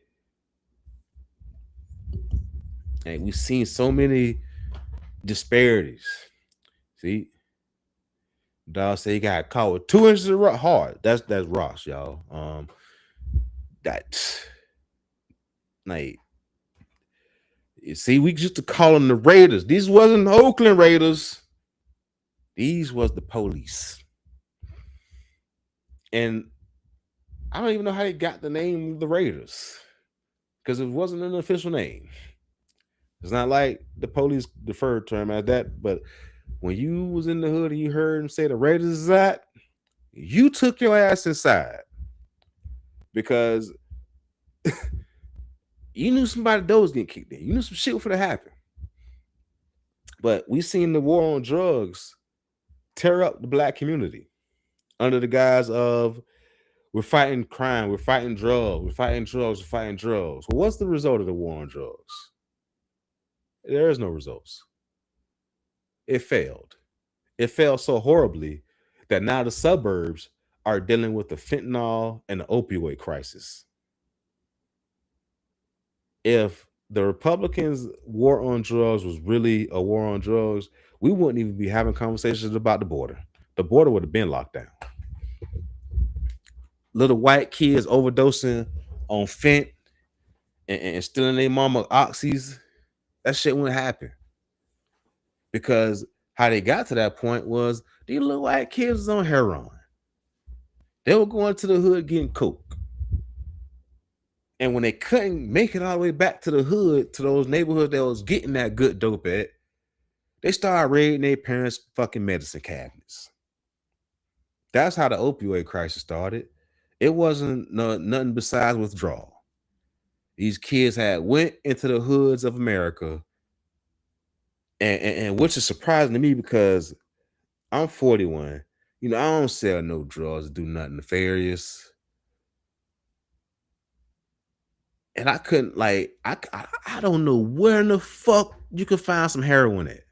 And we've seen so many disparities. See, dog say he got caught with 2 inches of rock hard. That's rocks, y'all. That like, you see, we used to call them the Raiders. These wasn't the Oakland Raiders. These was the police. And I don't even know how they got the name the Raiders, because it wasn't an official name. It's not like the police deferred to him as that, but when you was in the hood and you heard him say the Raiders is that, you took your ass inside, because you knew somebody door was getting kicked in. You knew some shit was gonna happen. But we seen the war on drugs tear up the black community under the guise of we're fighting crime, we're fighting drugs, we're fighting drugs, we're fighting drugs. Well, what's the result of the war on drugs? There is no results. It failed. It failed so horribly that now the suburbs are dealing with the fentanyl and the opioid crisis. If the Republicans' war on drugs was really a war on drugs, we wouldn't even be having conversations about the border. The border would have been locked down. Little white kids overdosing on fent and stealing their mama oxys, that shit wouldn't happen. Because how they got to that point was these little white kids was on heroin. They were going to the hood getting coke. And when they couldn't make it all the way back to the hood, to those neighborhoods that was getting that good dope at, they started raiding their parents' fucking medicine cabinets. That's how the opioid crisis started. It wasn't nothing besides withdrawal. These kids had went into the hoods of America, and which is surprising to me because I'm 41. You know, I don't sell no drugs, do nothing nefarious. And I couldn't I don't know where in the fuck you could find some heroin at.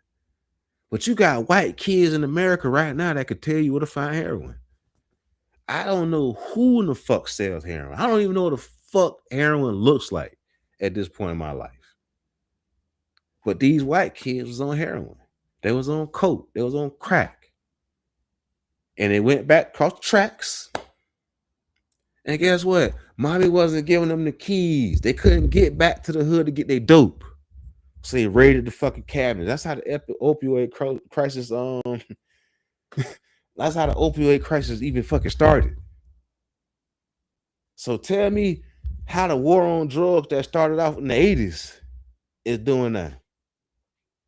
But you got white kids in America right now that could tell you where to find heroin. I don't know who in the fuck sells heroin. I don't even know what the fuck heroin looks like at this point in my life. But these white kids was on heroin. They was on coke. They was on crack. And they went back across the tracks. And guess what? Mommy wasn't giving them the keys. They couldn't get back to the hood to get their dope. So they raided the fucking cabinet. That's how the opioid crisis that's how the opioid crisis even fucking started. So tell me how the war on drugs that started off in the 80s is doing that.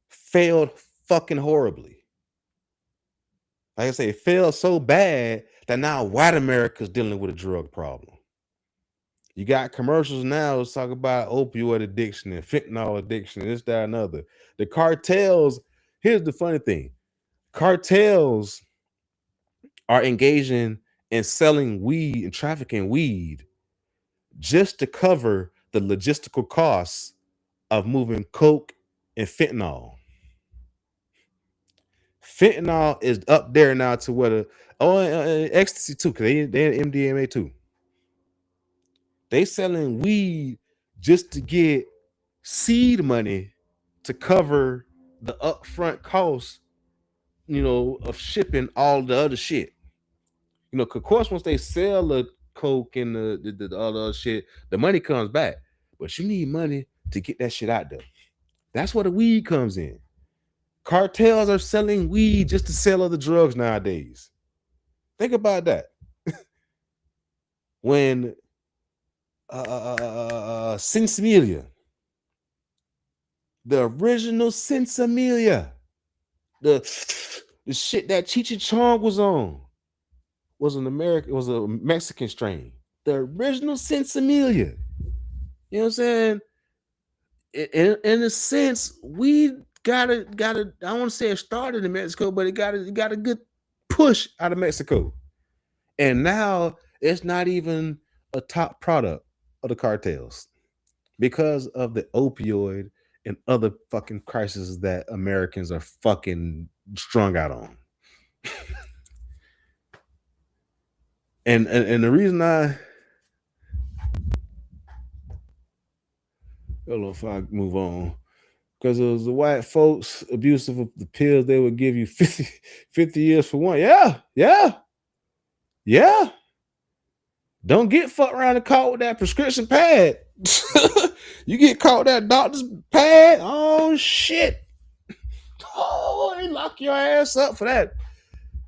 Failed fucking horribly. Like I say, it failed so bad that now white America's dealing with a drug problem. You got commercials now that's talking about opioid addiction and fentanyl addiction, and this, that, and other. The cartels, here's the funny thing. Cartels are engaging in selling weed and trafficking weed just to cover the logistical costs of moving coke and fentanyl. Fentanyl is up there now to where ecstasy too, because they're MDMA too. They selling weed just to get seed money to cover the upfront costs, of shipping all the other shit. Of course, once they sell the coke and the other shit, the money comes back. But you need money to get that shit out there. That's where the weed comes in. Cartels are selling weed just to sell other drugs nowadays. Think about that. When Sinsemilla, the original Sinsemilla, the shit that Cheech and Chong was on, was a Mexican strain. The original Sinsemilla. You know what I'm saying? In a sense, we got I don't want to say it started in Mexico, but it got a good push out of Mexico. And now it's not even a top product of the cartels because of the opioid and other fucking crises that Americans are fucking strung out on. And the reason I don't know if I move on, because it was the white folks abusive of the pills, they would give you 50 years for one. Yeah. Don't get fucked around and caught with that prescription pad. You get caught with that doctor's pad. Oh shit. Oh, they lock your ass up for that.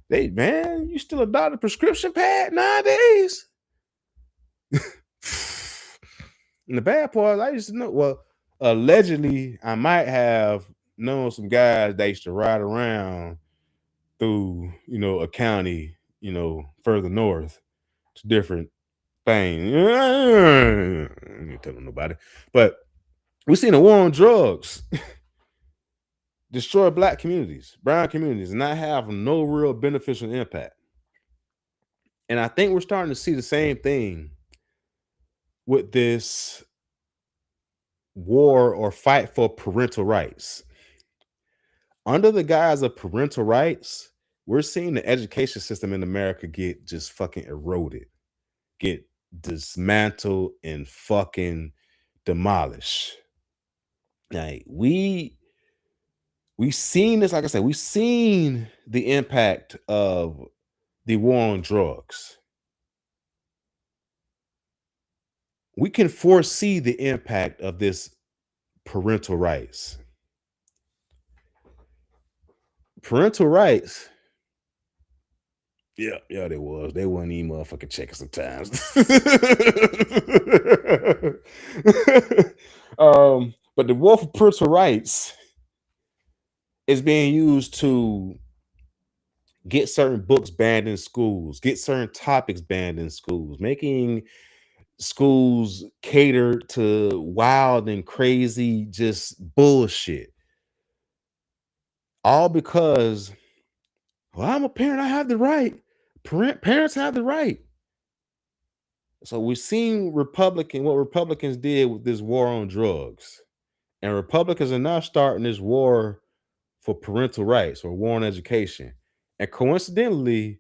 Man, you still a doctor prescription pad nowadays? And the bad part is I used to know, well, allegedly, I might have known some guys that used to ride around through, a county, further north to different things. I ain't telling nobody. But we've seen a war on drugs destroy black communities, brown communities, and not have no real beneficial impact. And I think we're starting to see the same thing with this war or fight for parental rights. Under the guise of parental rights, we're seeing the education system in America get just fucking eroded, get dismantled and fucking demolished. Like we seen this, like I said, we've seen the impact of the war on drugs. We can foresee the impact of this parental rights. Parental rights. Yeah, they was. They wasn't even motherfucking checking sometimes. But the war for parental rights is being used to get certain books banned in schools, get certain topics banned in schools, making schools cater to wild and crazy just bullshit. All because, well, I'm a parent, I have the right. Parents have the right. So we've seen what Republicans did with this war on drugs. And Republicans are now starting this war for parental rights or war on education. And coincidentally,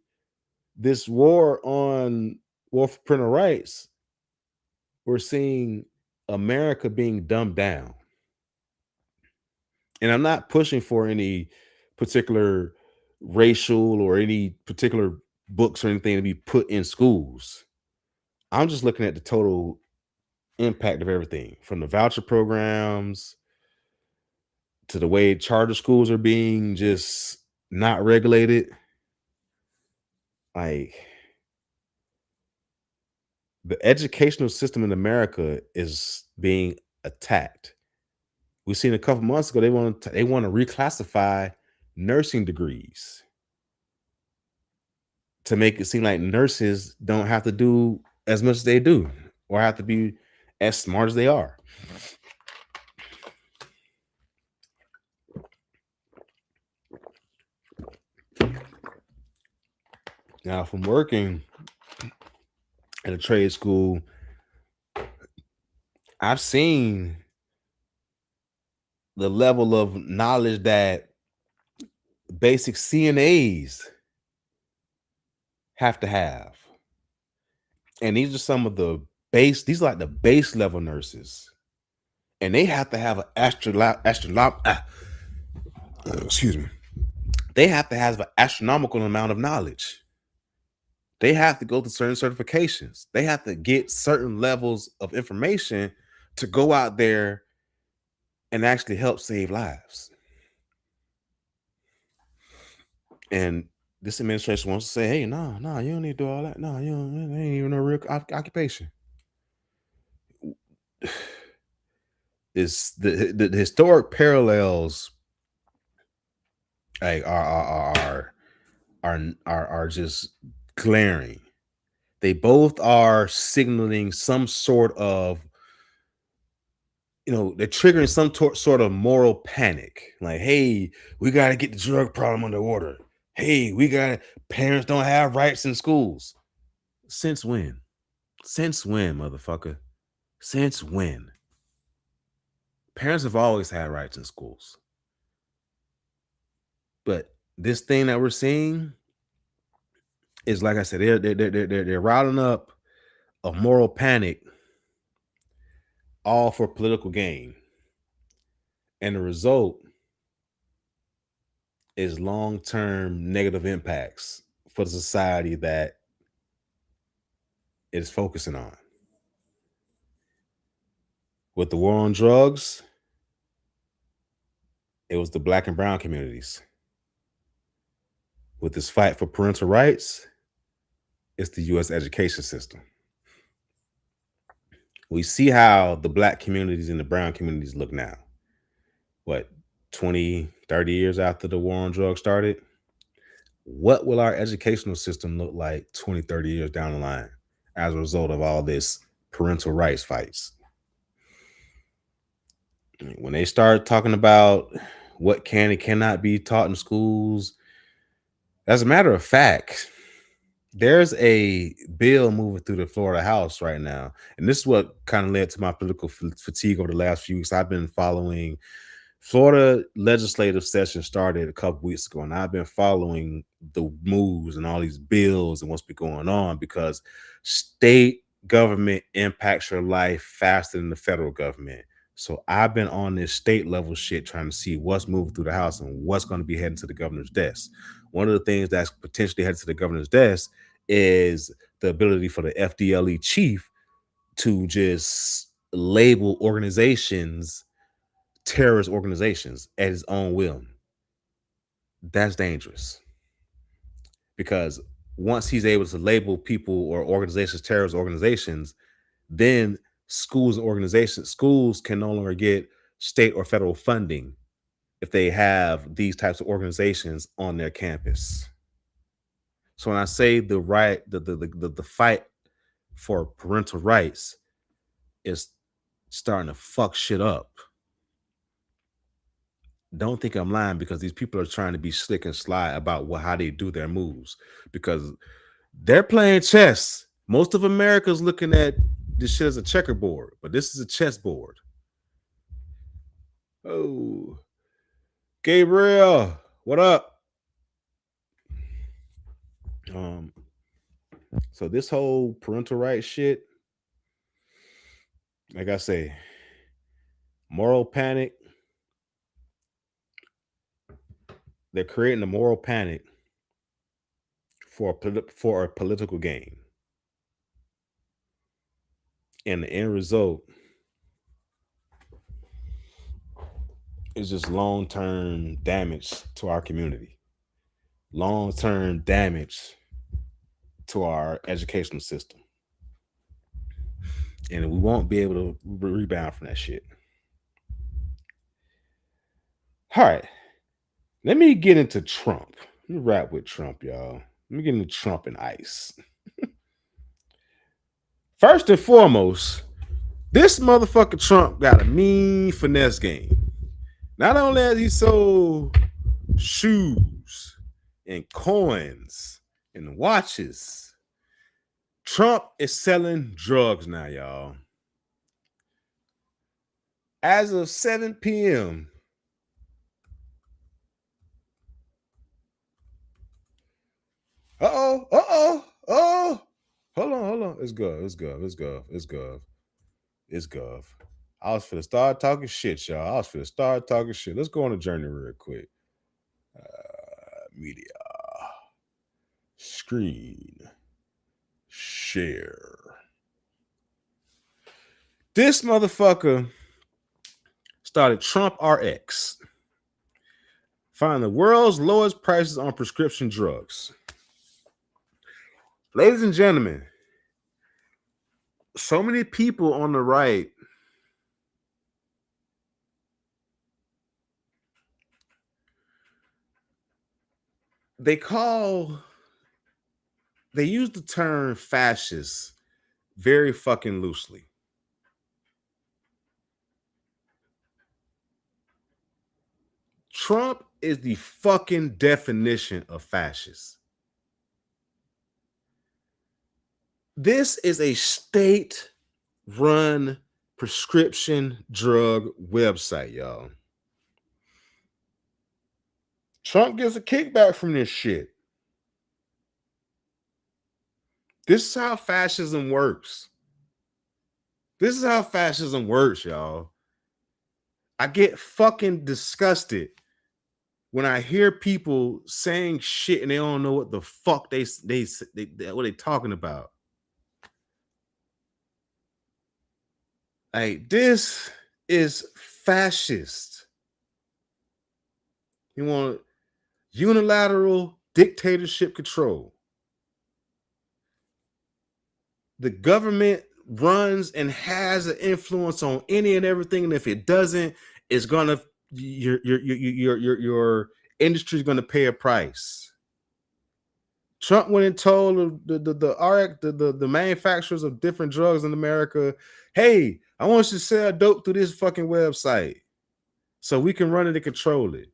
this war for parental rights, we're seeing America being dumbed down. And I'm not pushing for any particular racial or any particular books or anything to be put in schools. I'm just looking at the total impact of everything from the voucher programs to the way charter schools are being just not regulated. Like, the educational system in America is being attacked. We seen a couple months ago they want to reclassify nursing degrees to make it seem like nurses don't have to do as much as they do or have to be as smart as they are. Now, from working at a trade school, I've seen the level of knowledge that basic CNAs have to have. And these are some of the these are like the base level nurses. And they have to have an excuse me. They have to have an astronomical amount of knowledge. They have to go through certain certifications. They have to get certain levels of information to go out there and actually help save lives. And this administration wants to say, hey, no, you don't need to do all that. No, you don't, it ain't even a real occupation. It's the historic parallels like are just glaring. They both are signaling some sort of, they're triggering some sort of moral panic. Like, hey, we got to get the drug problem under order. Hey, parents don't have rights in schools. Since when? Since when, motherfucker? Since when? Parents have always had rights in schools. But this thing that we're seeing is, like I said, they're routing up a moral panic, all for political gain. And the result is long-term negative impacts for the society that it is focusing on. With the war on drugs, it was the Black and brown communities. With this fight for parental rights, it's the US education system. We see how the Black communities and the brown communities look now. What, 20, 30 years after the war on drugs started? What will our educational system look like 20, 30 years down the line as a result of all this parental rights fights? When they start talking about what can and cannot be taught in schools, as a matter of fact, there's a bill moving through the Florida House right now. And this is what kind of led to my political fatigue over the last few weeks. I've been following Florida legislative session started a couple weeks ago, and I've been following the moves and all these bills and what's been going on because state government impacts your life faster than the federal government. So I've been on this state level shit trying to see what's moving through the House and what's going to be heading to the governor's desk. One of the things that's potentially headed to the governor's desk is the ability for the FDLE chief to just label organizations terrorist organizations at his own will. That's dangerous because once he's able to label people or organizations terrorist organizations, then schools and organizations. Schools can no longer get state or federal funding if they have these types of organizations on their campus. So when I say the fight for parental rights is starting to fuck shit up, don't think I'm lying, because these people are trying to be slick and sly about how they do their moves, because they're playing chess. Most of America's looking at this shit as a checkerboard, but this is a chessboard. Oh, Gabriel, what up? So this whole parental rights shit, like I say, moral panic. They're creating a moral panic for a political gain, and the end result is just long-term damage to our community, long-term damage to our educational system, and we won't be able to rebound from that shit. All right, let me get into Trump. Let me rap with Trump, y'all. Let me get into Trump and ICE. First and foremost, this motherfucker Trump got a mean finesse game. Not only has he sold shoes and coins and watches, Trump is selling drugs now, y'all. As of 7 p.m., hold on. It's Gov. I was finna start talking shit, y'all. Let's go on a journey real quick. Media. Screen. Share. This motherfucker started Trump RX. Find the world's lowest prices on prescription drugs. Ladies and gentlemen, so many people on the right they use the term fascist very fucking loosely. Trump is the fucking definition of fascist. This is a state-run prescription drug website, y'all. Trump gets a kickback from this shit. This is how fascism works. Y'all. I get fucking disgusted when I hear people saying shit and they don't know what the fuck they what they talking about. Like, this is fascist. You want unilateral dictatorship control. The government runs and has an influence on any and everything, and if it doesn't, it's gonna your industry is gonna pay a price. Trump went and told the manufacturers of different drugs in America, hey, I want you to sell dope through this fucking website so we can run it and control it.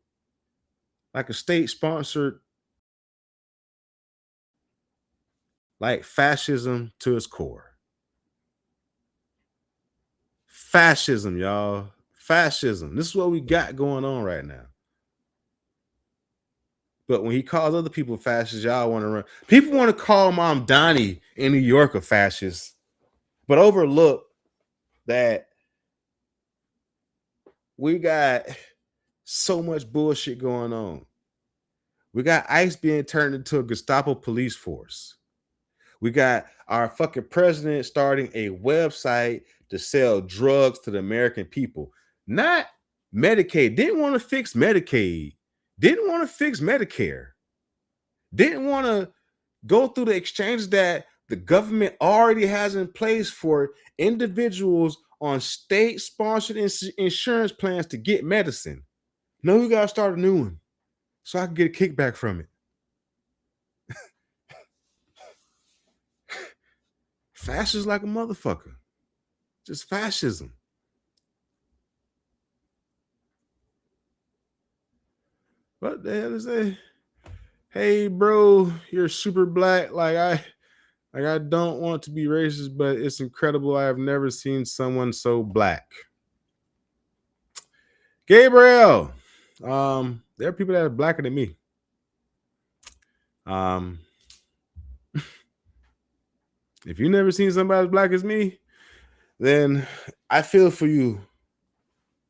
Like a state-sponsored, like fascism to its core. Fascism, y'all. Fascism. This is what we got going on right now. But when he calls other people fascists, y'all want to run. People want to call Mom Donnie in New York a fascist, but overlook that we got so much bullshit going on. We got ICE being turned into a Gestapo police force. We got our fucking president starting a website to sell drugs to the American people. Not Medicaid. Didn't want to fix Medicaid. Didn't want to fix Medicare. Didn't want to go through the exchanges that the government already has in place for individuals on state sponsored insurance plans to get medicine. No, we gotta start a new one so I can get a kickback from it. Fascist like a motherfucker. Just fascism. What the hell is that? Hey, bro, you're super black. I don't want to be racist, but it's incredible. I have never seen someone so black. Gabriel. There are people that are blacker than me. Um, if you've never seen somebody as black as me, then I feel for you,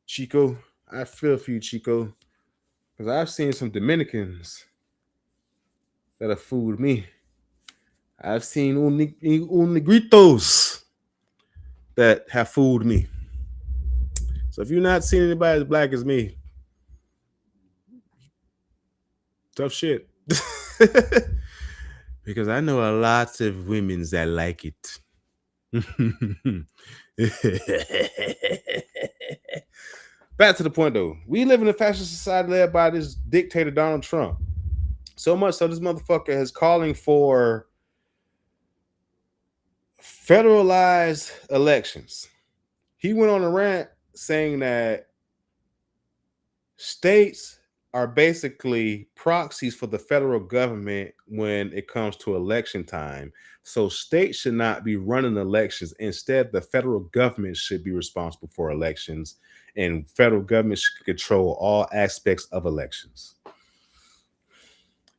Chico. I feel for you, Chico. Because I've seen some Dominicans that have fooled me. I've seen un negritos that have fooled me. So if you're not seeing anybody as black as me, tough shit. Because I know a lot of women that like it. Back to the point though. We live in a fascist society led by this dictator Donald Trump. So much so this motherfucker is calling for federalized elections. He went on a rant saying that states are basically proxies for the federal government when it comes to election time. So states should not be running elections. Instead, the federal government should be responsible for elections, and federal government should control all aspects of elections.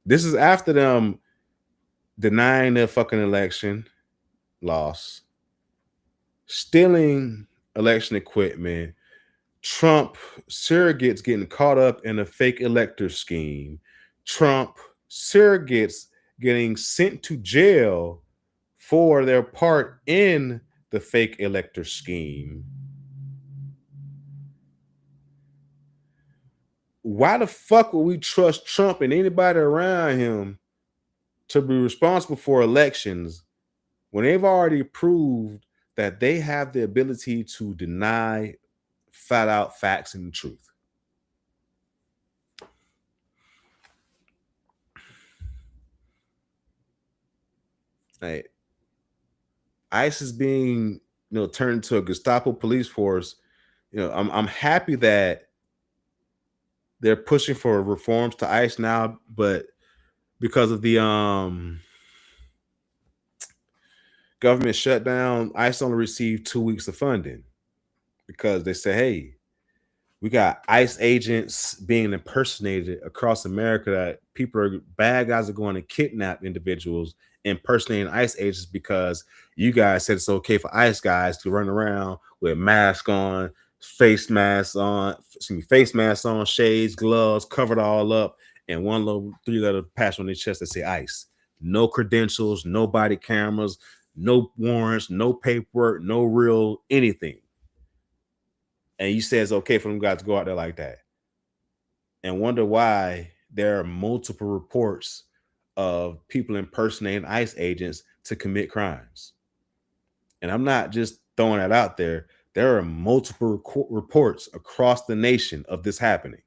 This is after them denying their fucking election loss, stealing election equipment, Trump surrogates getting caught up in a fake elector scheme, Trump surrogates getting sent to jail for their part in the fake elector scheme. Why the fuck would we trust Trump and anybody around him to be responsible for elections when they've already proved that they have the ability to deny flat out facts and truth? Like, ICE is being, turned into a Gestapo police force. I'm happy that they're pushing for reforms to ICE now, but because of the government shutdown, ICE only received 2 weeks of funding because they say, hey, we got ICE agents being impersonated across America. That bad guys are going to kidnap individuals impersonating ICE agents because you guys said it's okay for ICE guys to run around with masks on, face masks on, shades, gloves, covered all up, and one little 3-letter patch on their chest that say ICE. No credentials, no body cameras, no warrants, no paperwork, no real anything. And you say it's okay for them guys to go out there like that, and wonder why there are multiple reports of people impersonating ICE agents to commit crimes. And I'm not just throwing that out there. There are multiple reports across the nation of this happening.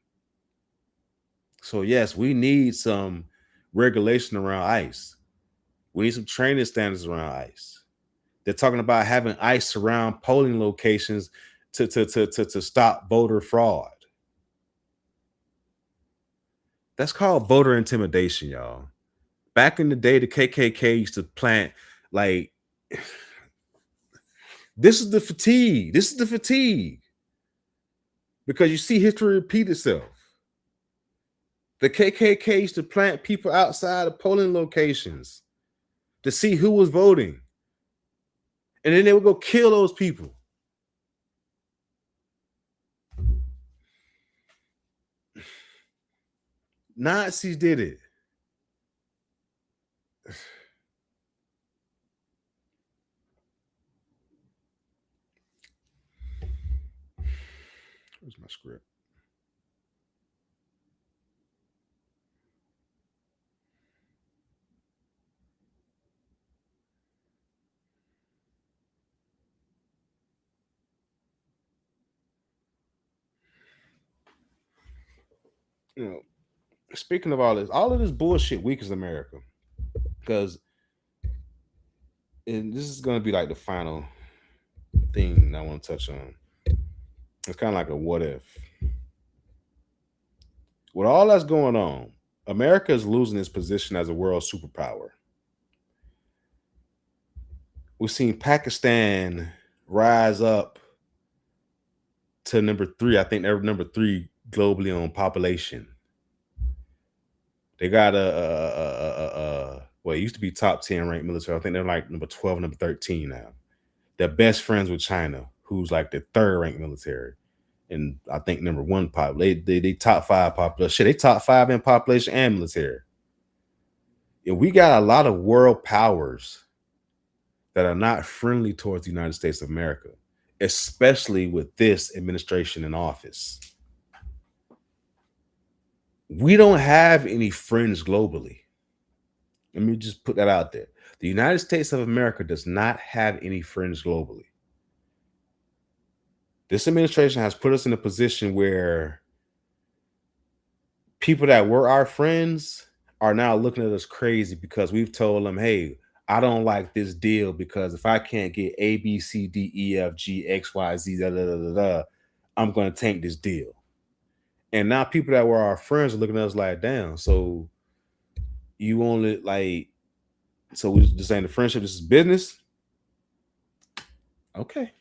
So yes, we need some regulation around ICE. We need some training standards around ICE. They're talking about having ICE surround polling locations to stop voter fraud. That's called voter intimidation, y'all. Back in the day, the KKK used to plant like this is the fatigue. This is the fatigue. Because you see history repeat itself. The KKK used to plant people outside of polling locations to see who was voting. And then they would go kill those people. Nazis did it. Where's my script? You know, speaking of all of this bullshit weakens America because, and this is going to be like the final thing I want to touch on. It's kind of like a what if. With all that's going on, America is losing its position as a world superpower. We've seen Pakistan rise up to number three. I think they're number three globally on population. They got well, it used to be top 10 ranked military. I think they're like number 12, number 13 now. They're best friends with China, who's like the third ranked military. And I think number one pop. They top five population. Shit, they top five in population and military. And we got a lot of world powers that are not friendly towards the United States of America, especially with this administration in office. We don't have any friends globally. Let me just put that out there. The United States of America does not have any friends globally. This administration has put us in a position where people that were our friends are now looking at us crazy because we've told them, hey, I don't like this deal because if I can't get A, B, C, D, E, F, G, X, Y, Z, da, da, da, da, da, I'm going to tank this deal. And now people that were our friends are looking at us like, damn, so you only like, so we're just saying the friendship, this is business? Okay.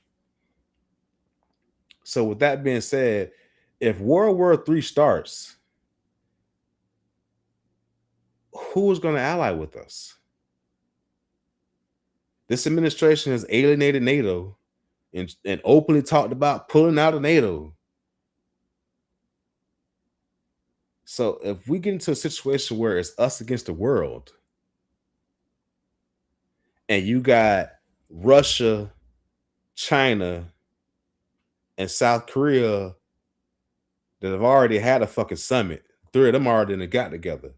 So with that being said, if World War III starts, who is going to ally with us? This administration has alienated NATO and openly talked about pulling out of NATO. So if we get into a situation where it's us against the world, and you got Russia, China, and South Korea that have already had a fucking summit, three of them already got together.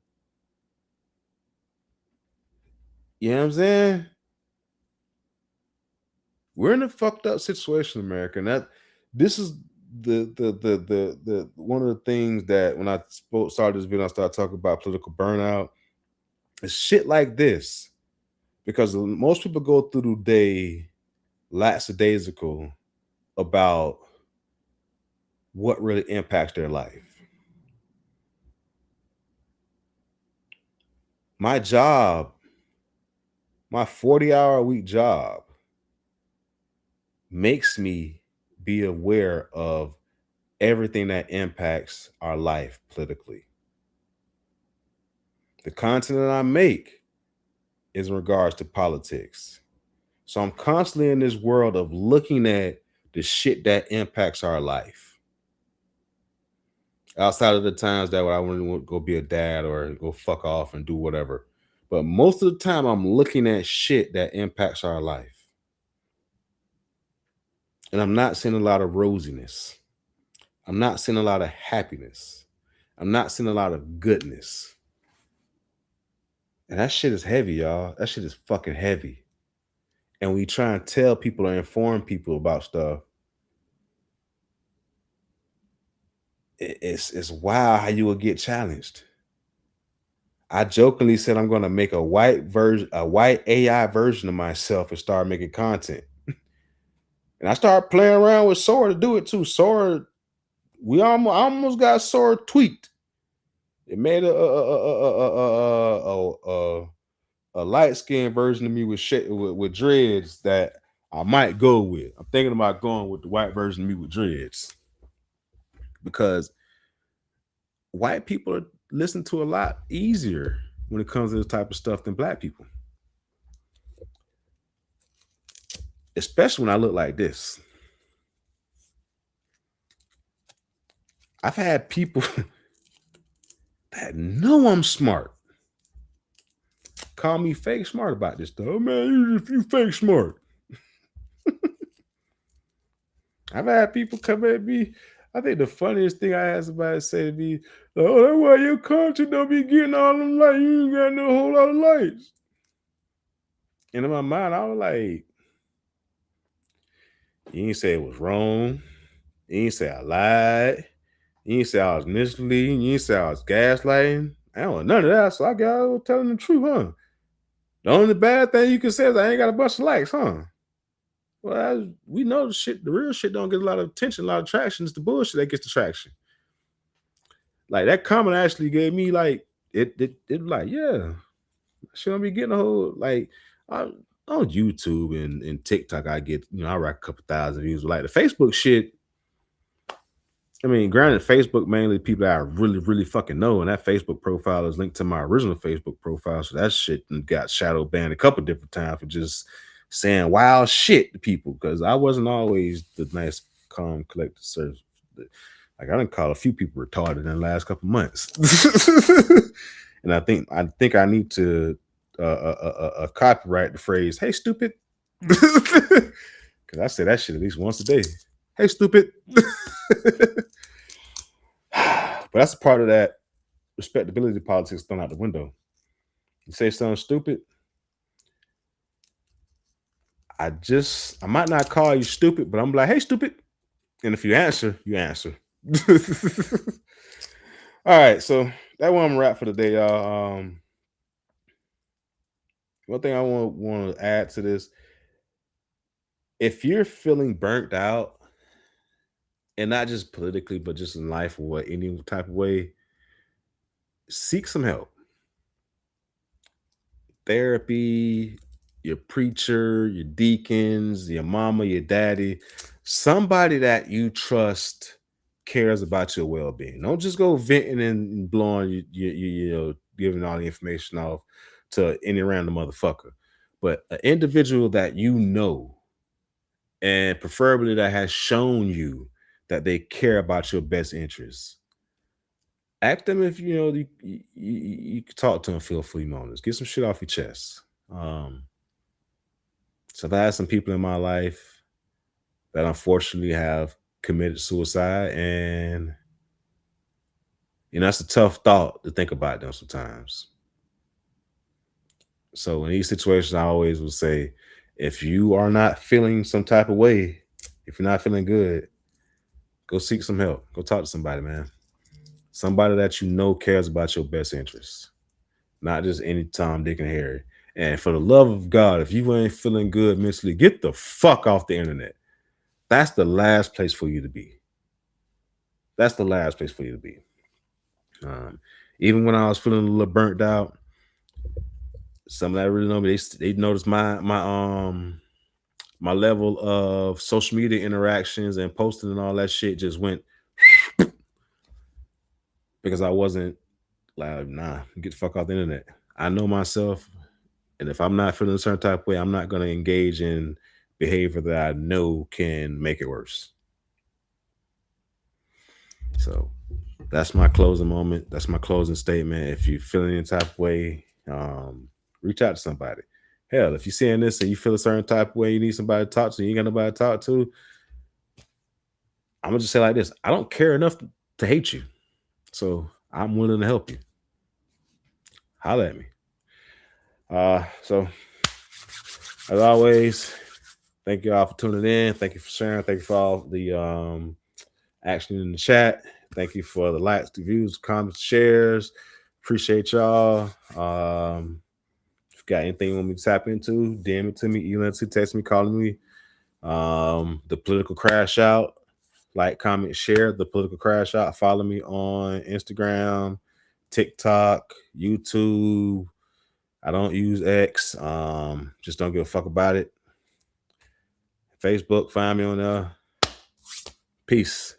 You know what I'm saying? We're in a fucked up situation, America. And that this is the one of the things that when I started this video, I started talking about political burnout. It's shit like this. Because most people go through the day lackadaisical about what really impacts their life. My job, my 40-hour a week job, makes me be aware of everything that impacts our life politically. The content that I make is in regards to politics. So I'm constantly in this world of looking at the shit that impacts our life. Outside of the times that I want to go be a dad or go fuck off and do whatever. But most of the time I'm looking at shit that impacts our life. And I'm not seeing a lot of rosiness. I'm not seeing a lot of happiness. I'm not seeing a lot of goodness. And that shit is heavy, y'all. That shit is fucking heavy. And we try and tell people or inform people about stuff. It's wild how you will get challenged. I jokingly said I'm gonna make a white AI version of myself and start making content. And I started playing around with Sora to do it too. Sora, I almost got Sora tweaked. It made a light skinned version of me with dreads that I might go with. I'm thinking about going with the white version of me with dreads because white people are listening to a lot easier when it comes to this type of stuff than black people, especially when I look like this. I've had people that know I'm smart call me fake smart about this stuff. Oh, man, you fake smart. I've had people come at me. I think the funniest thing I had somebody say to me, oh, that's why your content don't be getting all them likes. You ain't got no whole lot of likes. And in my mind, I was like, you ain't say it was wrong. You ain't say I lied. You ain't say I was misleading. You ain't say I was gaslighting. I don't want none of that. So I got telling the truth, huh? The only bad thing you can say is I ain't got a bunch of likes, huh? Well, we know the real shit don't get a lot of attention, a lot of traction. It's the bullshit that gets the traction. Like that comment actually gave me like it like, yeah, should I be getting a whole like I, on YouTube and TikTok, I get, I rack a couple thousand views. But like the Facebook shit, I mean, granted, Facebook mainly people that I really, really fucking know, and that Facebook profile is linked to my original Facebook profile. So that shit done got shadow banned a couple different times for just saying wild shit to people because I wasn't always the nice, calm, collected service. Like I done call a few people retarded in the last couple months, and I think I need to copyright the phrase "Hey, stupid," because I say that shit at least once a day. Hey, stupid. But that's a part of that respectability politics thrown out the window. You say something stupid, I might not call you stupid, but I'm like, hey, stupid. And if you answer, you answer. All right, so that one I'm wrap for the day, y'all. One thing I want to add to this: if you're feeling burnt out, and not just politically, but just in life or what any type of way, seek some help. Therapy, your preacher, your deacons, your mama, your daddy, somebody that you trust cares about your well-being. Don't just go venting and blowing giving all the information off to any random motherfucker. But an individual that you know and preferably that has shown you that they care about your best interests. Ask them if you can talk to them, feel free moments. Get some shit off your chest. Um, so I've had some people in my life that unfortunately have committed suicide, and that's a tough thought to think about them sometimes. So in these situations, I always will say, if you are not feeling some type of way, if you're not feeling good, go seek some help. Go talk to somebody, man. Somebody that you know cares about your best interests, not just any Tom, Dick, and Harry. And for the love of God, if you ain't feeling good mentally, get the fuck off the internet. That's the last place for you to be. That's the last place for you to be. Um, Even when I was feeling a little burnt out, some that really know me, they noticed my level of social media interactions and posting and all that shit just went because I wasn't like, nah, get the fuck off the internet. I know myself, and if I'm not feeling a certain type of way, I'm not going to engage in behavior that I know can make it worse. So that's my closing moment. That's my closing statement. If you're feeling any type of way, reach out to somebody. Hell, if you're seeing this and you feel a certain type of way, you need somebody to talk to, you ain't got nobody to talk to, I'm gonna just say like this: I don't care enough to hate you, so I'm willing to help you. Holla at me. So as always, thank you all for tuning in. Thank you for sharing. Thank you for all the action in the chat. Thank you for the likes, the views, comments, shares. Appreciate y'all. If you got anything you want me to tap into, DM it to me, email it to, text me, calling me. The political crash out. Like, comment, share the political crash out. Follow me on Instagram, TikTok, YouTube. I don't use X. Just don't give a fuck about it. Facebook, find me on there. Peace.